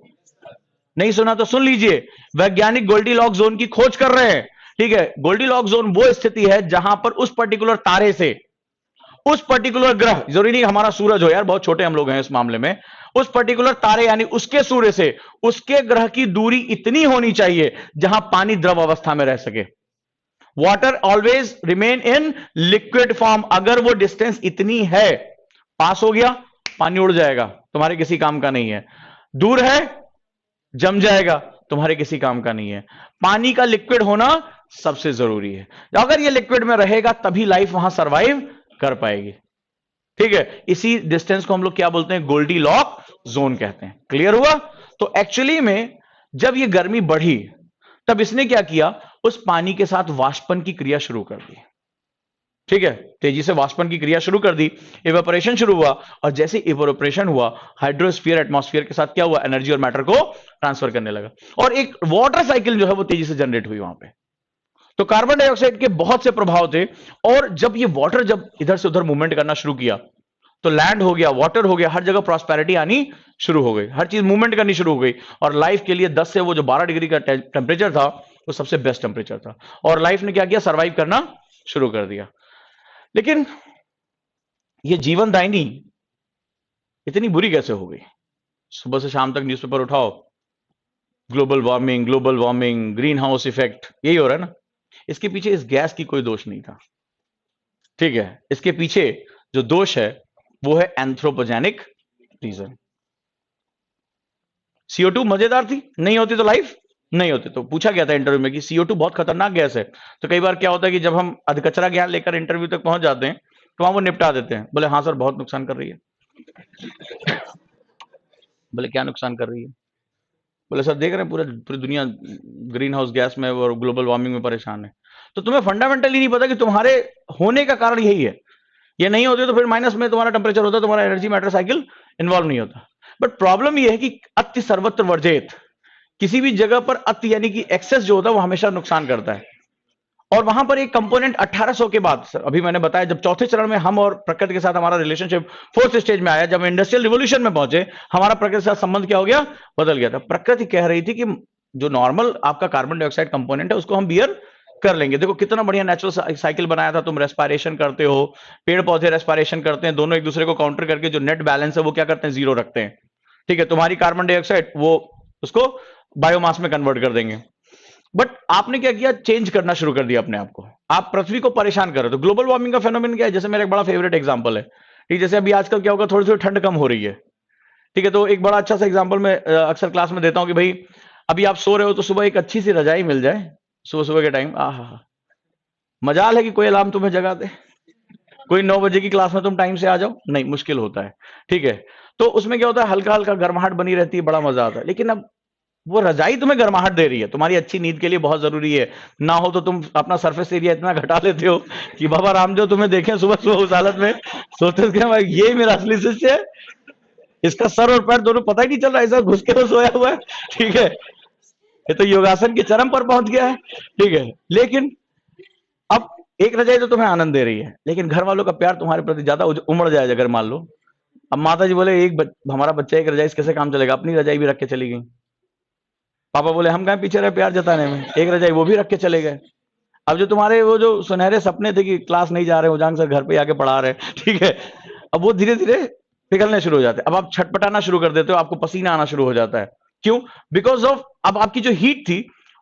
[SPEAKER 1] नहीं सुना तो सुन लीजिए, वैज्ञानिक गोल्डीलॉक्स जोन की खोज कर रहे हैं। ठीक है, गोल्डीलॉक्स जोन वो स्थिति है जहां पर उस पर्टिकुलर तारे से, उस पर्टिकुलर ग्रह, जरूरी नहीं हमारा सूरज हो यार, बहुत छोटे हम लोग हैं इस मामले में, उस पर्टिकुलर तारे यानी उसके सूर्य से उसके ग्रह की दूरी इतनी होनी चाहिए जहां पानी द्रव अवस्था में रह सके। Water always remain in liquid form. अगर वो डिस्टेंस इतनी है, पास हो गया पानी उड़ जाएगा, तुम्हारे किसी काम का नहीं है। दूर है, जम जाएगा, तुम्हारे किसी काम का नहीं है। पानी का लिक्विड होना सबसे जरूरी है। अगर ये लिक्विड में रहेगा तभी लाइफ वहां सरवाइव कर पाएगी। ठीक है, इसी डिस्टेंस को हम लोग क्या बोलते हैं, गोल्डीलॉक जोन कहते हैं। क्लियर हुआ? तो एक्चुअली में जब ये गर्मी बढ़ी तब इसने क्या किया, उस पानी के साथ वाष्पन की क्रिया शुरू कर दी। ठीक है, तेजी से वाष्पन की क्रिया शुरू कर दी, इवेपोरेशन शुरू हुआ, और जैसे इवेपोरेशन हुआ, हाइड्रोस्फीयर एटमॉस्फेयर के साथ क्या हुआ, एनर्जी और मैटर को ट्रांसफर करने लगा, और एक वाटर साइकिल जो है वो तेजी से जनरेट हुई वहां पे। तो कार्बन डाइऑक्साइड के बहुत से प्रभाव थे, और जब ये वाटर जब इधर से उधर मूवमेंट करना शुरू किया तो लैंड हो गया, वाटर हो गया, हर जगह प्रॉस्पेरिटी आनी शुरू हो गई, हर चीज मूवमेंट करनी शुरू हो गई। और लाइफ के लिए 10 से वो जो 12 डिग्री का टेम्परेचर था वो सबसे बेस्ट टेम्परेचर था, और लाइफ ने क्या किया, सर्वाइव करना शुरू कर दिया। लेकिन ये जीवन दायिनी इतनी बुरी कैसे हो गई? सुबह से शाम तक न्यूज़पेपर उठाओ, global warming, green house effect, यही हो रहा है ना। इसके पीछे इस गैस की कोई दोष नहीं था। ठीक है, इसके पीछे जो दोष है वो है एंथ्रोपोजेनिक रीजन। CO2 मजेदार थी, नहीं होती तो लाइफ नहीं होती। तो पूछा गया था इंटरव्यू में कि CO2 बहुत खतरनाक गैस है। तो कई बार क्या होता है कि जब हम अधकचरा ज्ञान लेकर इंटरव्यू तक पहुंच जाते हैं तो वहां वो निपटा देते हैं, बोले हाँ सर बहुत नुकसान कर रही है। बोले क्या नुकसान कर रही है? बोले सर देख रहे हैं पूरी दुनिया ग्रीन हाउस गैस में और ग्लोबल वार्मिंग में परेशान है। तो तुम्हें फंडामेंटली नहीं पता कि तुम्हारे होने का कारण यही है। ये नहीं होते तो फिर माइनस में तुम्हारा टेम्परेचर होता, तुम्हारा एनर्जी मैटर साइकिल इन्वॉल्व नहीं होता। बट प्रॉब्लम ये है कि अति सर्वत्र वर्जित, किसी भी जगह पर अति यानी कि एक्सेस जो होता है वो हमेशा नुकसान करता है। और वहां पर एक कंपोनेंट 1800 के बाद, अभी मैंने बताया, जब चौथे चरण में हम और प्रकृति के साथ हमारा रिलेशनशिप फोर्थ स्टेज में आया, जब इंडस्ट्रियल रिवोल्यूशन में पहुंचे, हमारा प्रकृति के साथ संबंध क्या हो गया, बदल गया था। प्रकृति कह रही थी कि जो नॉर्मल आपका कार्बन डाइऑक्साइड कंपोनेंट है उसको हम बियर कर लेंगे। देखो कितना बढ़िया नेचुरल साइकिल बनाया था, तुम रेस्पिरेशन करते हो, पेड़ पौधे रेस्पिरेशन करते हैं, दोनों एक दूसरे को काउंटर करके जो नेट बैलेंस है वो क्या करते हैं, जीरो रखते हैं। ठीक है, तुम्हारी कार्बन डाइऑक्साइड वो उसको बायोमास में कन्वर्ट कर देंगे। बट आपने क्या किया, चेंज करना शुरू कर दिया अपने आप को, आप पृथ्वी को परेशान कर रहे हो। तो ग्लोबल वार्मिंग का फेनोमेन क्या है, जैसे मेरा एक बड़ा फेवरेट एग्जांपल है, ठीक, जैसे अभी आजकल क्या होगा, थोड़ी थोड़ी ठंड कम हो रही है। ठीक है, तो एक बड़ा अच्छा सा एग्जांपल मैं अक्सर क्लास में देता हूं कि भाई अभी आप सो रहे हो तो सुबह एक अच्छी सी रजाई मिल जाए सुबह सुबह के टाइम, आहा, मजाल है कि कोई अलार्म तुम्हें जगा दे। कोई 9 बजे की क्लास में तुम टाइम से आ जाओ, नहीं, मुश्किल होता है। ठीक है, तो उसमें क्या होता है, हल्का हल्का गर्माहट बनी रहती है, बड़ा मजा आता है। लेकिन अब वो रजाई तुम्हें गर्माहट दे रही है, तुम्हारी अच्छी नींद के लिए बहुत जरूरी है। ना हो तो तुम अपना सरफेस एरिया इतना घटा लेते हो कि बाबा रामदेव तुम्हें देखें सुबह सुबह उस हालत में, सोचते थे भाई ये मेरा असली शिष्य है, इसका सर और पैर दोनों पता ही नहीं चल रहा, ऐसा घुस के वो सोया हुआ है। ठीक है, ये तो योगासन के चरम पर पहुंच गया है। ठीक है, लेकिन अब एक रजाई तो तुम्हें आनंद दे रही है, लेकिन घर वालों का प्यार तुम्हारे प्रति ज्यादा उमड़ जाए अगर मान लो। अब माता जी बोले हमारा बच्चा एक रजाई से कैसे काम चलेगा, अपनी रजाई भी रख के चली गई। पापा बोले हम कहाँ पीछे रहे प्यार जताने में, एक रजाई वो भी रख के चले गए। अब जो तुम्हारे वो जो सुनहरे सपने थे कि क्लास नहीं जा रहे हो, जांग सर घर पे आके पढ़ा रहे, ठीक है, अब वो धीरे धीरे पिघलने शुरू हो जाते हैं। अब आप छटपटाना शुरू कर देते हो, आपको पसीना आना शुरू हो जाता है। क्यों? बिकॉज ऑफ अब आपकी जो हीट थी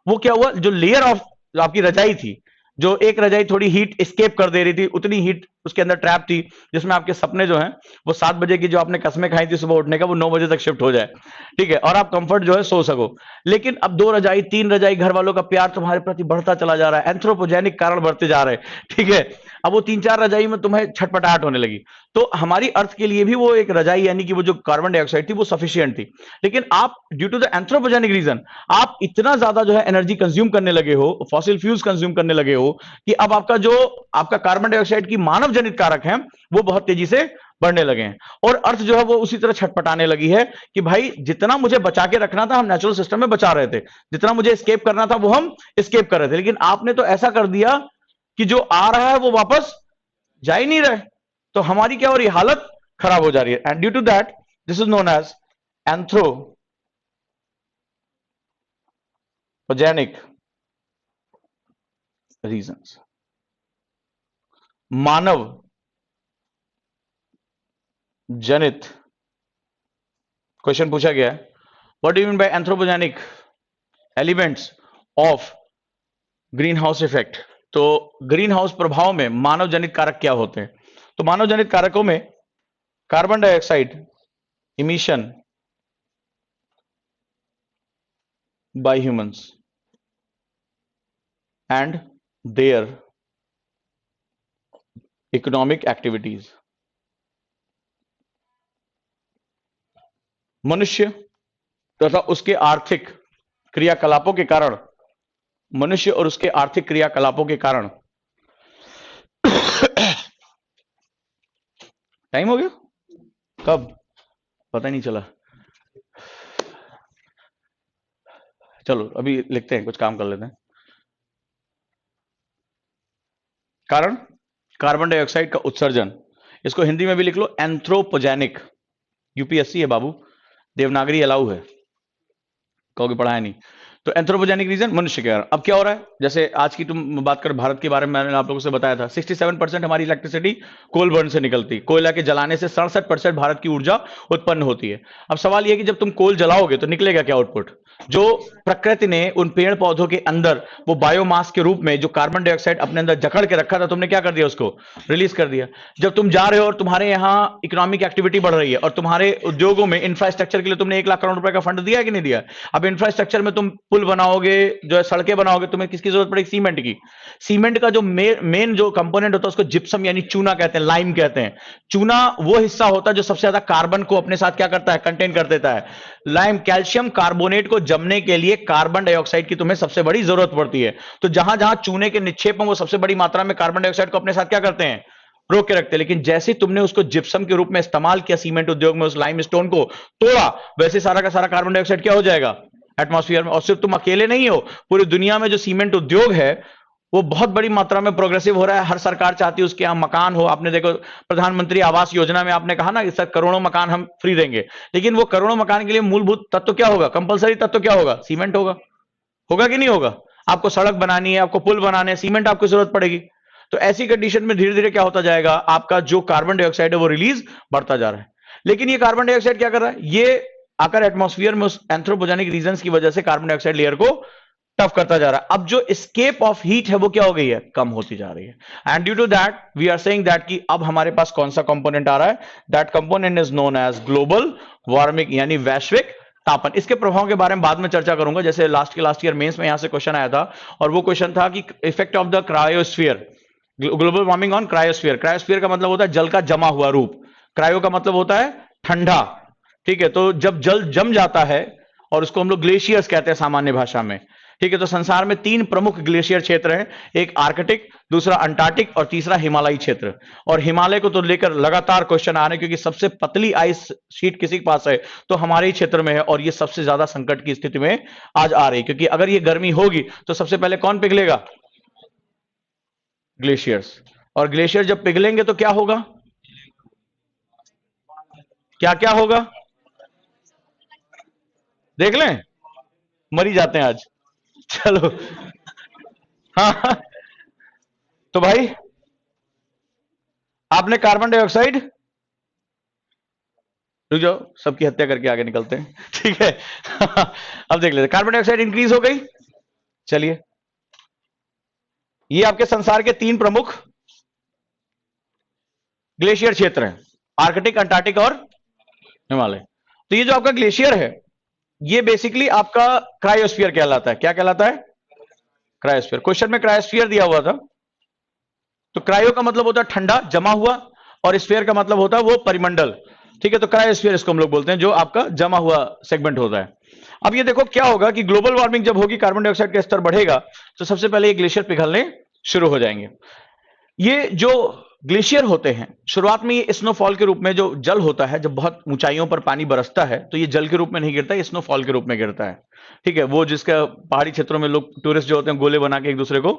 [SPEAKER 1] वो क्या हुआ, जो लेयर ऑफ जो आपकी रजाई थी, जो एक रजाई थोड़ी हीट एस्केप कर दे रही थी, उतनी हीट उसके अंदर ट्रैप थी, जिसमें आपके सपने जो हैं वो 7 बजे की जो आपने कसमें खाई थी सुबह उठने का, वो 9 बजे तक शिफ्ट हो जाए। ठीक है, और आप कंफर्ट जो है सो सको। लेकिन अब 2 रजाई 3 रजाई, घर वालों का प्यार तुम्हारे प्रति बढ़ता चला जा रहा है, एंथ्रोपोजेनिक कारण बढ़ते जा रहे हैं। ठीक है, अब वो 3-4 रजाई में तुम्हें छटपटाहट होने लगी। तो हमारी अर्थ के लिए भी वो एक रजाई यानी कि वो जो कार्बन डाइऑक्साइड थी वो सफिशियंट थी। लेकिन आप due to the anthropogenic reason आप इतना ज्यादा जो है एनर्जी कंज्यूम करने लगे हो, फॉसिल फ्यूल्स कंज्यूम करने लगे हो, कि अब आपका कार्बन डाइऑक्साइड की मानव जनित कारक है वो बहुत तेजी से बढ़ने लगे हैं। और अर्थ जो है वो उसी तरह छटपटाने लगी है कि भाई जितना मुझे बचा के रखना था हम नेचुरल सिस्टम में बचा रहे थे, जितना मुझे एस्केप करना था वो हम एस्केप कर रहे थे, लेकिन आपने तो ऐसा कर दिया कि जो आ रहा है वो वापस जा ही नहीं रहे। तो हमारी क्या हो रही है, हालत खराब हो जा रही है। And due to that this is known as anthropogenic reasons. मानव जनित क्वेश्चन पूछा गया है, what do you mean by anthropogenic elements of greenhouse effect. तो ग्रीन हाउस प्रभाव में मानव जनित कारक क्या होते हैं? तो मानव जनित कारकों में carbon dioxide emission bye humans and their economic activities. मनुष्य तथा उसके आर्थिक क्रियाकलापों के कारण, मनुष्य और उसके आर्थिक क्रियाकलापों के कारण टाइम हो गया कब पता ही नहीं चला। चलो अभी लिखते हैं, कुछ काम कर लेते हैं। कारण कार्बन डाइऑक्साइड का उत्सर्जन, इसको हिंदी में भी लिख लो एंथ्रोपोजेनिक। यूपीएससी है बाबू, देवनागरी अलाउ है, कहोगे पढ़ाया नहीं। तो एंथ्रोपोजेनिक रीजन मनुष्य के कारण। अब क्या हो रहा है, जैसे आज की तुम बात कर भारत के बारे में, मैंने आप लोगों से बताया था 67% हमारी इलेक्ट्रिसिटी कोल बर्न से निकलती, कोयला के जलाने से 67% भारत की ऊर्जा उत्पन्न होती है। अब सवाल यह कि जब तुम कोल जलाओगे तो निकलेगा क्या आउटपुट? जो प्रकृति ने उन पेड़ पौधों के अंदर वो बायोमास के रूप में जो कार्बन डाइऑक्साइड अपने अंदर जकड़ के रखा था, तुमने क्या कर दिया, उसको रिलीज कर दिया। जब तुम जा रहे हो और तुम्हारे यहाँ इकोनॉमिक एक्टिविटी बढ़ रही है और तुम्हारे उद्योगों में इंफ्रास्ट्रक्चर के लिए तुमने 1 लाख करोड़ रुपए का फंड दिया है कि नहीं दिया? अब इंफ्रास्ट्रक्चर में तुम पुल बनाओगे, जो है सड़कें बनाओगे, तुम्हें किसकी जरूरत पड़ेगी? सीमेंट की। सीमेंट का जो मेन जो कंपोनेंट होता है उसको जिप्सम यानी चूना कहते हैं, लाइम कहते हैं। चूना वो हिस्सा होता है जो सबसे ज्यादा कार्बन को अपने साथ क्या करता है, कंटेन कर देता है। लाइम कैल्शियम कार्बोनेट को जमने के लिए कार्बन डाइऑक्साइड की तुम्हें सबसे बड़ी जरूरत पड़ती है। तो जहां जहां चूने के निक्षेप में वो सबसे बड़ी मात्रा में कार्बन डाइऑक्साइड को अपने साथ क्या करते हैं, रोक के रखते हैं। लेकिन जैसे तुमने उसको जिप्सम के रूप में इस्तेमाल किया सीमेंट उद्योग में, उस लाइमस्टोन को तोड़ा, वैसे सारा का सारा कार्बन डाइऑक्साइड क्या हो जाएगा, एटमॉस्फेयर में। और सिर्फ तुम अकेले नहीं हो, पूरी दुनिया में जो सीमेंट उद्योग है वो बहुत बड़ी मात्रा में प्रोग्रेसिव हो रहा है। हर सरकार चाहती है उसके यहां मकान हो। आपने देखो प्रधानमंत्री आवास योजना में आपने कहा ना कि सर करोड़ों मकान हम फ्री देंगे, लेकिन वो करोड़ों मकान के लिए मूलभूत तत्व क्या होगा, कंपलसरी तत्व क्या होगा, सीमेंट होगा। होगा कि नहीं होगा? आपको सड़क बनानी है, आपको पुल बनाने हैं, सीमेंट आपको जरूरत पड़ेगी। तो ऐसी कंडीशन में धीरे धीरे क्या होता जाएगा, आपका जो कार्बन डाइऑक्साइड है वो रिलीज बढ़ता जा रहा है। लेकिन ये कार्बन डाइऑक्साइड क्या कर रहा है, ये आकर एटमॉस्फेयर में उस एंथ्रोपोजेनिक रीजंस की वजह से कार्बन डाइऑक्साइड लेयर को टफ करता जा रहा है। अब जो एस्केप ऑफ हीट है वो क्या हो गई है, कम होती जा रही है। And due to that we are saying that कि अब हमारे पास कौन सा कंपोनेंट आ रहा है, that component is known as global warming यानी वैश्विक तापन। इसके प्रभाव के बारे में बाद में चर्चा करूंगा। जैसे लास्ट ईयर मेंस में यहां से क्वेश्चन आया था और वो क्वेश्चन था कि effect of the cryosphere global warming on cryosphere. Cryosphere का मतलब होता है जल का जमा हुआ रूप, क्रायो का मतलब होता है ठंडा, ठीक है। तो जब जल जम जाता है, और उसको हम लोग ग्लेशियर्स कहते हैं सामान्य भाषा में, ठीक है। तो संसार में 3 प्रमुख ग्लेशियर क्षेत्र हैं, एक आर्कटिक, दूसरा अंटार्कटिक और तीसरा हिमालयी क्षेत्र। और हिमालय को तो लेकर लगातार क्वेश्चन आ रहे हैं, क्योंकि सबसे पतली आइस शीट किसी के पास है तो हमारे ही क्षेत्र में है, और ये सबसे ज्यादा संकट की स्थिति में आज आ रही है, क्योंकि अगर ये गर्मी होगी तो सबसे पहले कौन पिघलेगा? ग्लेशियर्स। और ग्लेशियर जब पिघलेंगे तो क्या होगा? क्या क्या होगा? देख लें, मर ही जाते हैं आज। चलो। हाँ हाँ। तो भाई, आपने कार्बन डाइऑक्साइड, रुक जाओ, सबकी हत्या करके आगे निकलते हैं, ठीक है। अब देख लेते, कार्बन डाइऑक्साइड इंक्रीज हो गई। चलिए, ये आपके संसार के 3 प्रमुख ग्लेशियर क्षेत्र हैं, आर्कटिक, अंटार्कटिक और हिमालय। तो ये जो आपका ग्लेशियर है, ये बेसिकली आपका क्रायोस्फीयर कहलाता है। क्या कहलाता है? क्रायोस्फीयर। क्वेश्चन में क्रायोस्फीयर दिया हुआ था, तो क्रायो का मतलब होता है ठंडा, जमा हुआ, और स्फीयर का मतलब होता है वो परिमंडल, ठीक है। तो क्रायोस्फीयर इसको हम लोग बोलते हैं, जो आपका जमा हुआ सेगमेंट होता है। अब ये देखो क्या होगा कि ग्लोबल वार्मिंग जब होगी, कार्बन डाइऑक्साइड का स्तर बढ़ेगा, तो सबसे पहले ये ग्लेशियर पिघलने शुरू हो जाएंगे। ये जो ग्लेशियर होते हैं, शुरुआत में ये स्नोफॉल के रूप में जो जल होता है, जब बहुत ऊंचाइयों पर पानी बरसता है तो ये जल के रूप में नहीं गिरता, ये स्नोफॉल के रूप में गिरता है, ठीक है। वो जिसका पहाड़ी क्षेत्रों में लोग टूरिस्ट जो होते हैं गोले बना के एक दूसरे को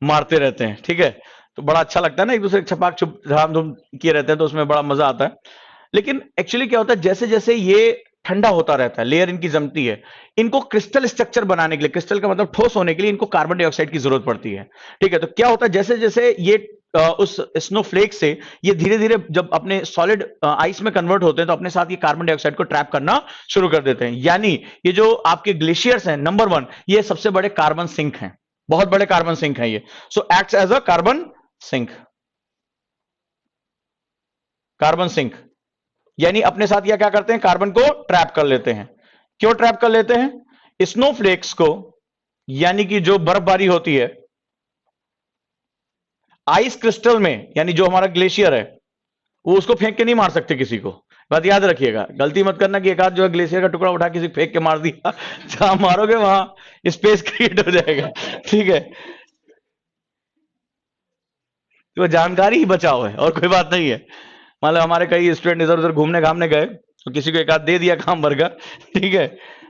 [SPEAKER 1] मारते रहते हैं, ठीक है। तो बड़ा अच्छा लगता है ना, एक दूसरे के छपाक छुप धाम धूम किए रहते हैं, तो उसमें बड़ा मजा आता है। लेकिन एक्चुअली क्या होता है, जैसे जैसे ये ठंडा होता रहता है, लेयर इनकी जमती है, इनको क्रिस्टल स्ट्रक्चर बनाने के लिए, क्रिस्टल का मतलब ठोस होने के लिए, इनको कार्बन डाइऑक्साइड की जरूरत पड़ती है, ठीक है। तो क्या होता है, जैसे जैसे ये उस स्नोफ्लेक से ये धीरे धीरे जब अपने सॉलिड आइस में कन्वर्ट होते हैं, तो अपने साथ ये कार्बन डाइऑक्साइड को ट्रैप करना शुरू कर देते हैं। यानी ये जो आपके ग्लेशियर्स हैं, नंबर 1, ये सबसे बड़े कार्बन सिंक हैं, बहुत बड़े कार्बन सिंक हैं ये। So acts as a carbon sink. Carbon sink यानी अपने साथ यह क्या करते हैं, कार्बन को ट्रैप कर लेते हैं। क्यों ट्रैप कर लेते हैं? स्नोफ्लेक्स को, यानी कि जो बर्फबारी होती है आइस क्रिस्टल में, यानी जो हमारा ग्लेशियर है, वो उसको फेंक के नहीं मार सकते किसी को। बात याद रखिएगा, गलती मत करना कि एक आध जो है ग्लेशियर का टुकड़ा उठा किसी फेंक के मार दिया, जहां मारोगे वहां स्पेस क्रिएट हो जाएगा, ठीक है। तो जानकारी ही बचाओ है, और कोई बात नहीं है। मतलब हमारे कई स्टूडेंट इधर उधर घूमने घामने गए, तो किसी को एक आध दे दिया काम भर का, ठीक है,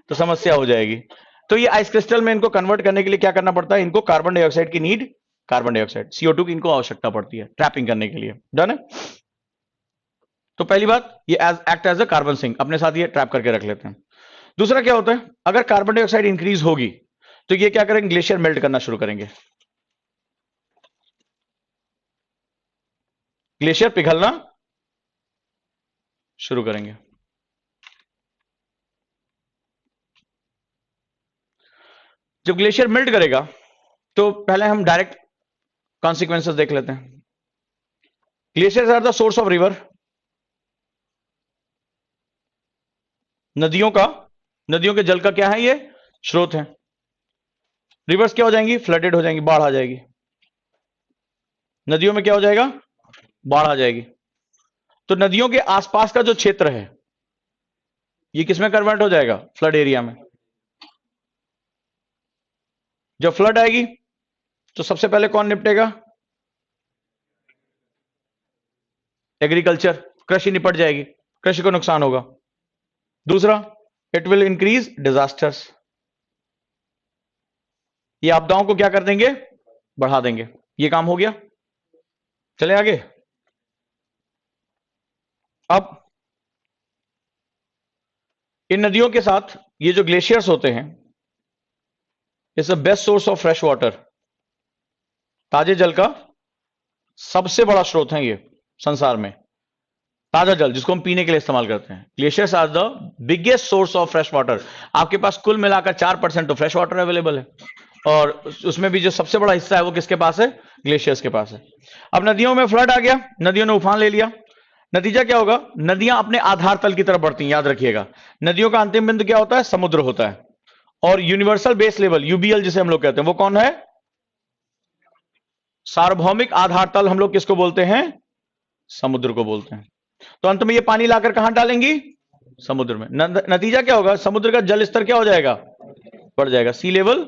[SPEAKER 1] तो समस्या हो जाएगी। तो ये आइस क्रिस्टल में इनको कन्वर्ट करने के लिए क्या करना पड़ता है, इनको कार्बन डाइऑक्साइड की नीड, कार्बन डाइऑक्साइड CO2 की इनको आवश्यकता पड़ती है ट्रैपिंग करने के लिए। डन है। तो पहली बात, ये act as a carbon sink, अपने साथ ये ट्रैप करके रख लेते हैं। दूसरा क्या होता है, अगर कार्बन डाइऑक्साइड इंक्रीज होगी तो ये क्या करेंगे, ग्लेशियर मेल्ट करना शुरू करेंगे, ग्लेशियर पिघलना शुरू करेंगे। जब ग्लेशियर मेल्ट करेगा तो पहले हम डायरेक्ट कॉन्सिक्वेंसेस देख लेते हैं। Glaciers are the source of river, नदियों के जल का क्या है, ये स्रोत है। रिवर्स क्या हो जाएंगी, फ्लडेड हो जाएंगी, बाढ़ आ जाएगी। नदियों में क्या हो जाएगा, बाढ़ आ जाएगी। तो नदियों के आसपास का जो क्षेत्र है, ये किसमें कन्वर्ट हो जाएगा, फ्लड एरिया में। जब फ्लड आएगी तो सबसे पहले कौन निपटेगा, एग्रीकल्चर, कृषि निपट जाएगी, कृषि को नुकसान होगा। दूसरा, इट विल इंक्रीज डिजास्टर्स, ये आपदाओं को क्या कर देंगे, बढ़ा देंगे। ये काम हो गया। चले आगे। अब इन नदियों के साथ ये जो ग्लेशियर्स होते हैं, it's the best source of fresh water, ताजे जल का सबसे बड़ा स्रोत है ये संसार में, ताजा जल जिसको हम पीने के लिए इस्तेमाल करते हैं। Glaciers are the biggest source of fresh water. आपके पास कुल मिलाकर 4% तो फ्रेश वाटर अवेलेबल है, और उसमें भी जो सबसे बड़ा हिस्सा है वो किसके पास है, ग्लेशियर्स के पास है। अब नदियों में फ्लड आ गया, नदियों ने उफान ले लिया, नतीजा क्या होगा, नदियां अपने आधार तल की तरफ बढ़ती हैं। याद रखिएगा, नदियों का अंतिम बिंदु क्या होता है, समुद्र होता है। और यूनिवर्सल बेस लेवल, UBL जिसे हम लोग कहते हैं, वो कौन है, सार्वभौमिक आधार तल हम लोग किसको बोलते हैं? समुद्र को बोलते हैं। तो अंत में ये पानी लाकर कहां डालेंगी? समुद्र में। नतीजा क्या होगा? समुद्र का जल स्तर क्या हो जाएगा? बढ़ जाएगा, सी लेवल।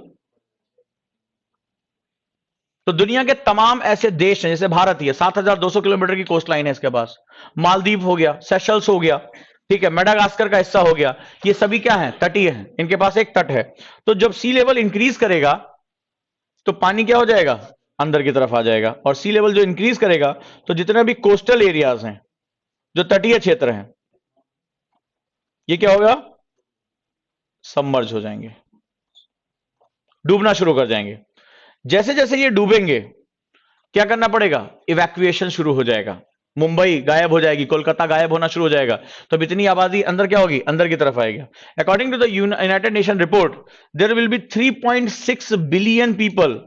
[SPEAKER 1] तो दुनिया के तमाम ऐसे देश हैं, जैसे भारत ही है, 7,200 किलोमीटर की कोस्ट लाइन है इसके पास। मालदीव हो गया, सेशल्स हो गया, ठीक है, मेडागास्कर का हिस्सा हो गया, ये सभी क्या है? तटीय हैं, इनके पास एक तट है। तो जब सी लेवल इंक्रीज करेगा तो पानी क्या हो जाएगा? अंदर की तरफ आ जाएगा। और सी लेवल जो इंक्रीज करेगा तो जितने भी कोस्टल एरियाज हैं, जो तटीय क्षेत्र हैं, ये क्या होगा? सबमर्ज हो जाएंगे, डूबना शुरू कर जाएंगे। जैसे जैसे ये डूबेंगे क्या करना पड़ेगा? इवैक्यूएशन शुरू हो जाएगा। मुंबई गायब हो जाएगी, कोलकाता गायब होना शुरू हो जाएगा। तो अब इतनी आबादी अंदर क्या होगी? अंदर की तरफ आएगी। According to the United Nation report, there will be 3.6 billion people,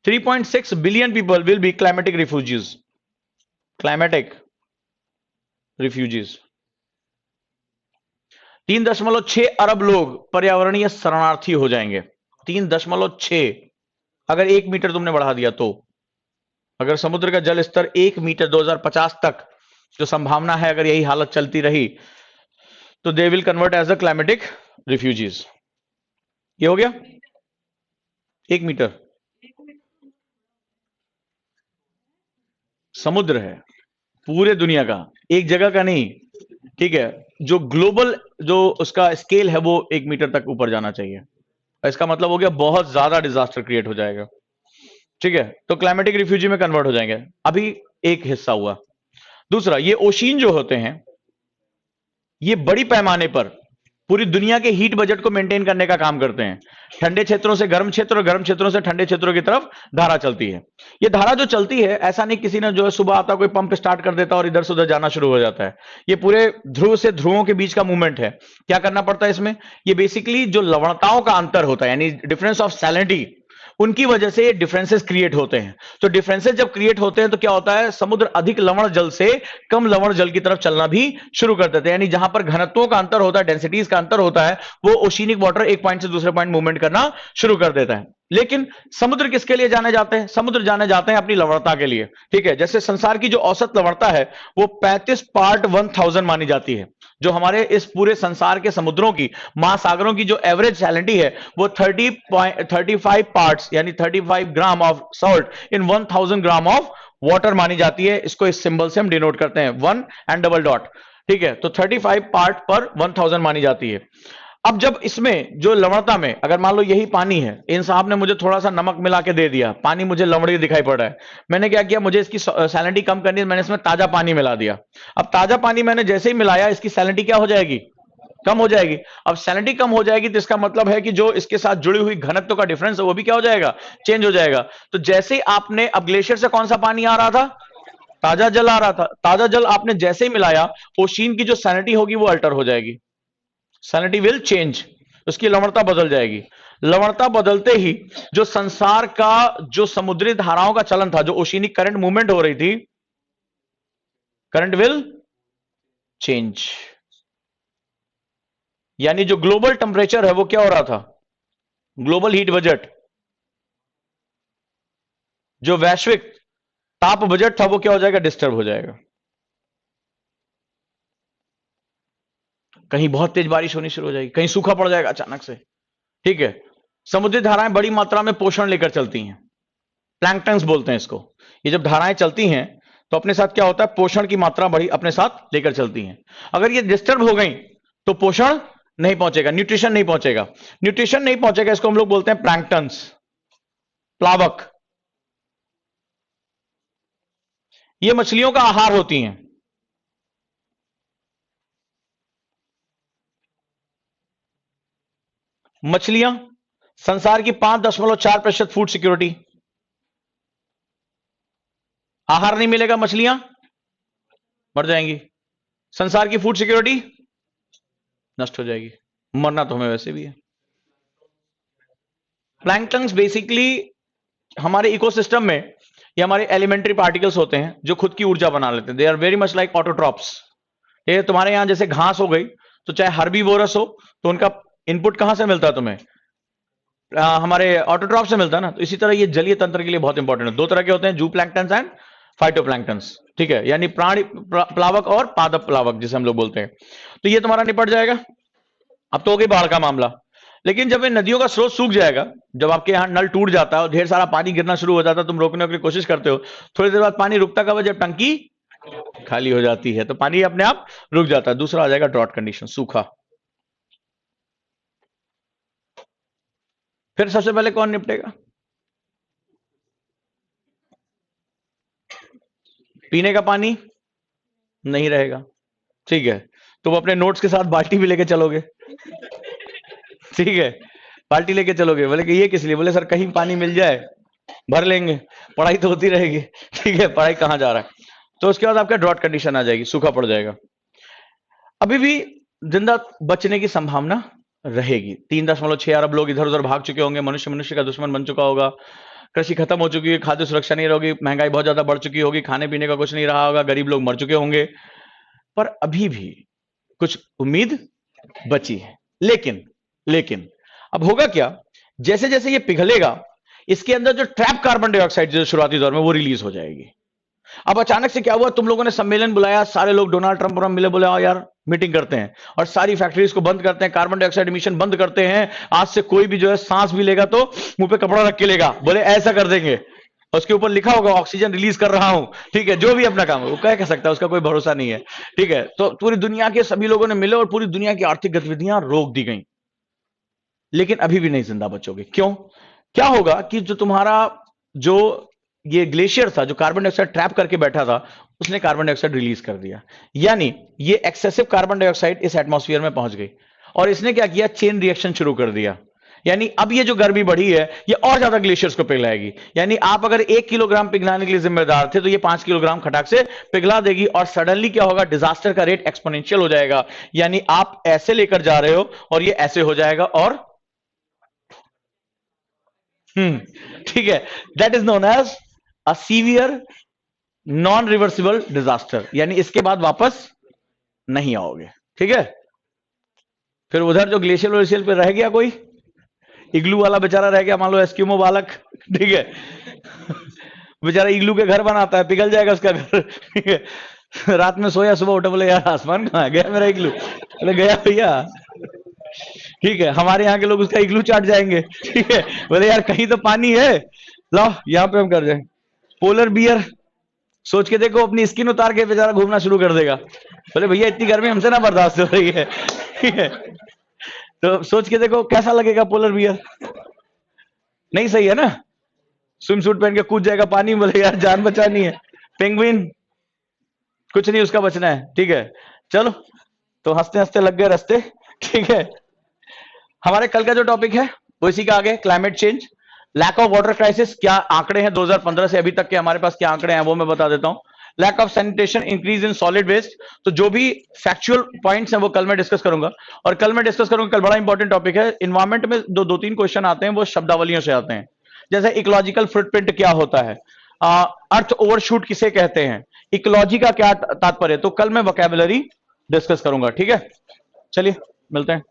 [SPEAKER 1] 3.6 billion people will be climatic refugees, climatic refugees. 3.6 अरब लोग पर्यावरणीय शरणार्थी हो जाएंगे। 3.6, अगर 1 मीटर तुमने बढ़ा दिया तो, अगर समुद्र का जल स्तर 1 मीटर 2050 तक जो संभावना है, अगर यही हालत चलती रही तो they will convert as a climatic refugees. ये हो गया 1 मीटर। समुद्र है पूरे दुनिया का, एक जगह का नहीं, ठीक है। जो ग्लोबल जो उसका स्केल है वो 1 मीटर तक ऊपर जाना चाहिए। इसका मतलब हो गया बहुत ज्यादा डिजास्टर क्रिएट हो जाएगा, ठीक है। तो क्लाइमेटिक रिफ्यूजी में कन्वर्ट हो जाएंगे। अभी एक हिस्सा हुआ। दूसरा, ये ओशियन जो होते हैं, ये बड़ी पैमाने पर पूरी दुनिया के हीट बजट को मेंटेन करने का काम करते हैं। ठंडे क्षेत्रों से गर्म क्षेत्र और गर्म क्षेत्रों से ठंडे क्षेत्रों की तरफ धारा चलती है। ये धारा जो चलती है, ऐसा नहीं किसी ने जो है सुबह आता कोई पंप स्टार्ट कर देता और इधर से उधर जाना शुरू हो जाता है। ये पूरे ध्रुव से ध्रुवों के बीच का मूवमेंट है। क्या करना पड़ता है इसमें? ये बेसिकली जो लवणताओं का अंतर होता है, यानी डिफरेंस ऑफ सैलिनिटी, उनकी वजह से डिफरेंसेस क्रिएट होते हैं। तो डिफरेंसेस जब क्रिएट होते हैं तो क्या होता है? समुद्र अधिक लवण जल से कम लवण जल की तरफ चलना भी शुरू कर देते हैं। यानी जहां पर घनत्वों का अंतर होता है, डेंसिटीज का अंतर होता है, वो ओशियनिक वाटर एक पॉइंट से दूसरे पॉइंट मूवमेंट करना शुरू कर देता है। लेकिन समुद्र किसके लिए जाने जाते हैं? समुद्र जाने जाते हैं अपनी लवणता के लिए, ठीक है। जैसे संसार की जो औसत लवणता है वो 35 पार्ट 1000 मानी जाती है। जो हमारे इस पूरे संसार के समुद्रों की, महासागरों की जो एवरेज सैलिनिटी है वो 35 पार्ट्स यानी 35 gram of salt in 1000 gram of water मानी जाती है। इसको इस सिंबल से हम डिनोट करते हैं, 1 एंड डबल डॉट, ठीक है। तो 35 पार्ट पर 1000 मानी जाती है। अब जब इसमें जो लवणता में, अगर मान लो यही पानी है, इन साहब ने मुझे थोड़ा सा नमक मिला के दे दिया, पानी मुझे लवणी दिखाई पड़ रहा है, मैंने क्या किया, मुझे इसकी सैलिनिटी कम करनी है, मैंने इसमें ताजा पानी मिला दिया। अब ताजा पानी मैंने जैसे ही मिलाया, इसकी सैलिनिटी क्या हो जाएगी? कम हो जाएगी। अब सैलिनिटी कम हो जाएगी तो इसका मतलब है कि जो इसके साथ जुड़ी हुई घनत्व का डिफरेंस है वो भी क्या हो जाएगा? चेंज हो जाएगा। तो जैसे ही आपने, अब ग्लेशियर से कौन सा पानी आ रहा था? ताजा जल आ रहा था। ताजा जल आपने जैसे ही मिलाया, ओशियन की जो सैलिनिटी होगी वो अल्टर हो जाएगी, सैलिनिटी विल चेंज, उसकी लवणता बदल जाएगी। लवणता बदलते ही जो संसार का जो समुद्री धाराओं का चलन था, जो ओशियनिक करंट मूवमेंट हो रही थी, करंट विल चेंज। यानी जो ग्लोबल टेम्परेचर है वो क्या हो रहा था? ग्लोबल हीट बजट, जो वैश्विक ताप बजट था वो क्या हो जाएगा? डिस्टर्ब हो जाएगा। कहीं बहुत तेज बारिश होनी शुरू हो जाएगी, कहीं सूखा पड़ जाएगा अचानक से, ठीक है। समुद्री धाराएं बड़ी मात्रा में पोषण लेकर चलती हैं, प्लैंकटन्स बोलते हैं इसको। ये जब धाराएं चलती हैं तो अपने साथ क्या होता है? पोषण की मात्रा बड़ी अपने साथ लेकर चलती हैं। अगर ये डिस्टर्ब हो गई तो पोषण नहीं पहुंचेगा, न्यूट्रिशन नहीं पहुंचेगा। न्यूट्रिशन नहीं पहुंचेगा, इसको हम लोग बोलते हैं प्लैंकटन्स, प्लावक। ये मछलियों का आहार होती हैं। मछलियां संसार की 5.4% फूड सिक्योरिटी। आहार नहीं मिलेगा, मछलियां मर जाएंगी, संसार की फूड सिक्योरिटी नष्ट हो जाएगी। मरना तो हमें वैसे भी है। प्लैंकटन्स बेसिकली हमारे इकोसिस्टम में ये हमारे एलिमेंट्री पार्टिकल्स होते हैं जो खुद की ऊर्जा बना लेते हैं। They are very much like autotrophs. ये तुम्हारे यहां जैसे घास हो गई, तो चाहे हर्बीवोरस हो तो उनका इनपुट कहां से मिलता है तुम्हें? हमारे ऑटोट्रॉफ से मिलता है ना, तो इसी तरह ये जलीय तंत्र के लिए बहुत इंपॉर्टेंट है। दो तरह के होते हैं, जू प्लैंक्टन्स एंड फाइटोप्लैंक्टन्स, ठीक है, यानी प्राणी प्लावक और पादप प्लावक जिसे हम लोग बोलते हैं। तो ये तुम्हारा निपट जाएगा। अब तो हो गई बाढ़ का मामला। लेकिन जब ये नदियों का स्रोत सूख जाएगा, जब आपके यहाँ नल टूट जाता है और ढेर सारा पानी गिरना शुरू हो जाता है, तुम रोकने की कोशिश करते हो, थोड़ी देर बाद पानी रुकता कब है? जब टंकी खाली हो जाती है, तो पानी अपने आप रुक जाता है। दूसरा आ जाएगा ड्रॉट कंडीशन, सूखा। फिर सबसे पहले कौन निपटेगा? पीने का पानी नहीं रहेगा, ठीक है, तुम अपने नोट्स के साथ बाल्टी भी लेके चलोगे, ठीक है, बाल्टी लेके चलोगे। बोले कि ये किस लिए? बोले सर कहीं पानी मिल जाए भर लेंगे, पढ़ाई तो होती रहेगी, ठीक है, पढ़ाई कहां जा रहा है। तो उसके बाद आपका ड्रॉट कंडीशन आ जाएगी, सूखा पड़ जाएगा। अभी भी जिंदा बचने की संभावना रहेगी। 3.6 अरब लोग इधर उधर भाग चुके होंगे, मनुष्य मनुष्य का दुश्मन बन चुका होगा, कृषि खत्म हो चुकी है, खाद्य सुरक्षा नहीं रहोगी, महंगाई बहुत ज्यादा बढ़ चुकी होगी, खाने पीने का कुछ नहीं रहा होगा, गरीब लोग मर चुके होंगे, पर अभी भी कुछ उम्मीद बची है। लेकिन लेकिन अब होगा क्या? जैसे जैसे ये पिघलेगा, इसके अंदर जो ट्रैप कार्बन डाइऑक्साइड जो शुरुआती दौर में वो रिलीज हो जाएगी। अब अचानक से क्या हुआ? तुम लोगों ने सम्मेलन बुलाया, सारे लोग डोनाल्ड ट्रंप और हम मिले, बोले आओ यार मीटिंग करते हैं और सारी फैक्ट्रीज को बंद करते हैं, कार्बन डाइऑक्साइड एमिशन बंद करते हैं, आज से कोई भी जो है सांस भी लेगा तो मुंह पे कपड़ा रख के लेगा, बोले ऐसा कर देंगे। उसके ऊपर लिखा होगा ऑक्सीजन रिलीज कर रहा हूं, ठीक है, जो भी अपना काम है वो कह सकता है, उसका कोई भरोसा नहीं है, ठीक है। तो पूरी दुनिया के सभी लोगों ने मिले और पूरी दुनिया की आर्थिक गतिविधियां रोक दी गई। लेकिन अभी भी नहीं जिंदा बचोगे। क्यों? क्या होगा कि जो तुम्हारा जो ये ग्लेशियर था, जो कार्बन डाइऑक्साइड ट्रैप करके बैठा था, उसने कार्बन डाइऑक्साइड रिलीज कर दिया, यानी ये एक्सेसिव कार्बन डाइऑक्साइड इस एटमॉस्फेयर में पहुंच गई और इसने क्या किया? चेन रिएक्शन शुरू कर दिया। यानी अब ये जो गर्मी बढ़ी है, ये और ज्यादा ग्लेशियर्स को पिघलाएगी। यानी आप अगर 1 किलोग्राम पिघलाने के लिए जिम्मेदार थे, तो ये 5 किलोग्राम खटाक से पिघला देगी और सडनली क्या होगा? डिजास्टर का रेट एक्सपोनेंशियल हो जाएगा। यानी आप ऐसे लेकर जा रहे हो और ये ऐसे हो जाएगा और ठीक है, that is known as a severe non reversible disaster, यानी इसके बाद वापस नहीं आओगे, ठीक है। फिर उधर जो ग्लेशियर व्लेशियर पे रह गया कोई इग्लू वाला बेचारा रह गया, मान लो एस्किमो बालक, ठीक है, बेचारा इग्लू के घर बनाता है, पिघल जाएगा उसका घर, ठीक है। रात में सोया, सुबह उठे, बोले यार आसमान कहां है? गया मेरा इग्लू। बोले गया भैया, ठीक है, हमारे यहाँ के लोग उसका इग्लू चाट जाएंगे, ठीक है। बोले यार कहीं तो पानी है, लाओ यहाँ पे हम कर जाएंगे। पोलर बियर, सोच के देखो, अपनी स्किन उतार के बेचारा घूमना शुरू कर देगा। बोले भैया इतनी गर्मी हमसे ना बर्दाश्त हो रही है, ठीक है, तो सोच के देखो कैसा लगेगा पोलर बियर। नहीं सही है ना? स्विम सूट पहन के कूद जाएगा पानी में, बोले यार जान बचानी है। पेंगुइन, कुछ नहीं उसका बचना है, ठीक है। चलो, तो हंसते हंसते लग गए रास्ते, ठीक है। हमारे कल का जो टॉपिक है वो इसी का आगे, climate change, lack of water crisis. क्या आंकड़े हैं 2015 से अभी तक के हमारे पास, क्या आंकड़े हैं वो मैं बता देता हूं। Lack of sanitation, increase in solid waste. तो जो भी फैक्चुअल पॉइंट्स हैं वो कल मैं डिस्कस करूंगा, और कल मैं डिस्कस करूंगा, कल बड़ा इंपॉर्टेंट टॉपिक है। इन्वायरमेंट में दो तीन क्वेश्चन आते हैं, वो शब्दावलियों से आते हैं, जैसे इकोलॉजिकल फुटप्रिंट क्या होता है, अर्थ ओवरशूट किसे कहते हैं, इकोलॉजी का क्या तात्पर्य, तो कल मैं वोकैबुलरी डिस्कस करूंगा, ठीक है। चलिए मिलते हैं।